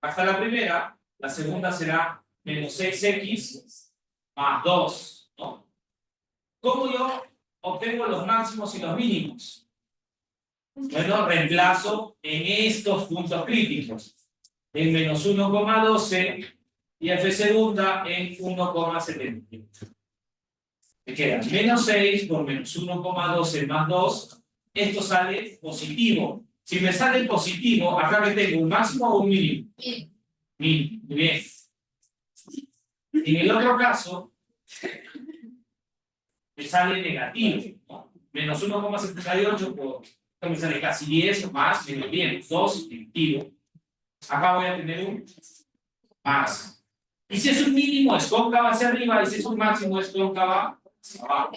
Hasta la primera, la segunda será menos 6x más 2, ¿no? ¿Cómo yo obtengo los máximos y los mínimos? Bueno, reemplazo en estos puntos críticos. En menos 1,12 y f segunda en 1,78. Me queda menos 6 por menos 1,12 más 2. Esto sale positivo. Si me sale positivo, acá que tengo un máximo o un mínimo. Mínimo. Muy bien. En el otro caso, me sale negativo, ¿no? Menos 1,78 por. Esto me sale casi 10 o más, menos bien, 2 negativo. Acá voy a tener un más. Y si es un mínimo, es cóncava hacia arriba, y si es un máximo, es cóncava hacia abajo.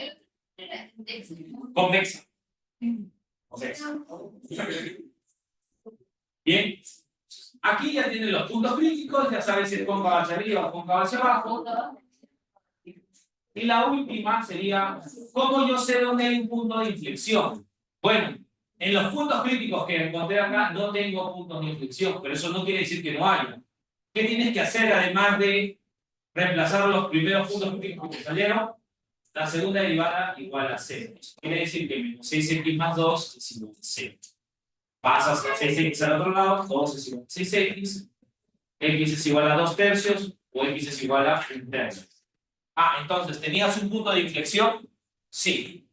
Convexa. Convexa. Bien. Aquí ya tienen los puntos críticos, ya sabes si es cóncava hacia arriba o cóncava hacia abajo. Y la última sería, ¿cómo yo sé dónde hay un punto de inflexión? Bueno, en los puntos críticos que encontré acá no tengo puntos de inflexión, pero eso no quiere decir que no haya. ¿Qué tienes que hacer además de reemplazar los primeros puntos críticos que salieron? La segunda derivada igual a 0. Quiere decir que menos 6x más 2 es igual a 0. Pasas 6x al otro lado, 2 es igual a 6x, x es igual a 2 tercios, o x es igual a 1 tercio. Ah, entonces, ¿tenías un punto de inflexión? Sí.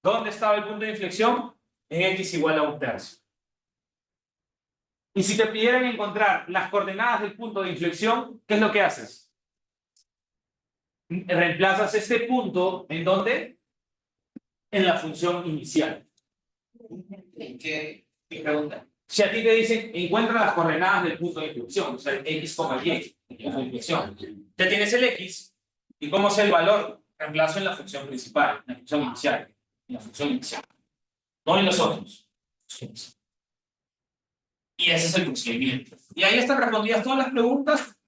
¿Dónde estaba el punto de inflexión? En x igual a 1 tercio. Y si te pidieran encontrar las coordenadas del punto de inflexión, ¿qué es lo que haces? Reemplazas este punto, ¿en dónde? En la función inicial. ¿Qué pregunta? Si a ti te dicen, encuentra las coordenadas del punto de inflexión, o sea, x, y, el punto de inflexión. Ya tienes el x, ¿y cómo es el valor? Reemplazo en la función principal, en la función inicial. En la función inicial. No en los otros. Y ese es el procedimiento. Y ahí están respondidas todas las preguntas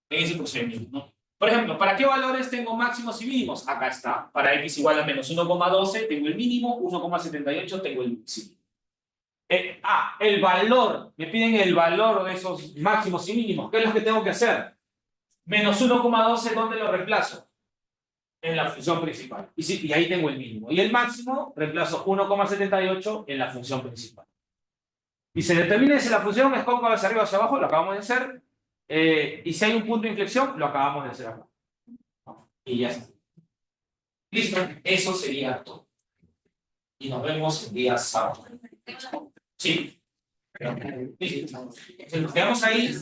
en ese procedimiento, ¿no? Por ejemplo, ¿para qué valores tengo máximos y mínimos? Acá está. Para x igual a menos 1,12 tengo el mínimo, 1,78 tengo el máximo. El valor. Me piden el valor de esos máximos y mínimos. ¿Qué es lo que tengo que hacer? Menos 1,12, ¿dónde lo reemplazo? En la función principal. Y ahí tengo el mínimo. Y el máximo, reemplazo 1,78 en la función principal. Y se determina si la función es cóncava hacia arriba o hacia abajo, lo acabamos de hacer. Y si hay un punto de inflexión, lo acabamos de hacer acá. Y ya está. Listo, eso sería todo. Y nos vemos el día sábado. Sí. Listo. Nos quedamos ahí.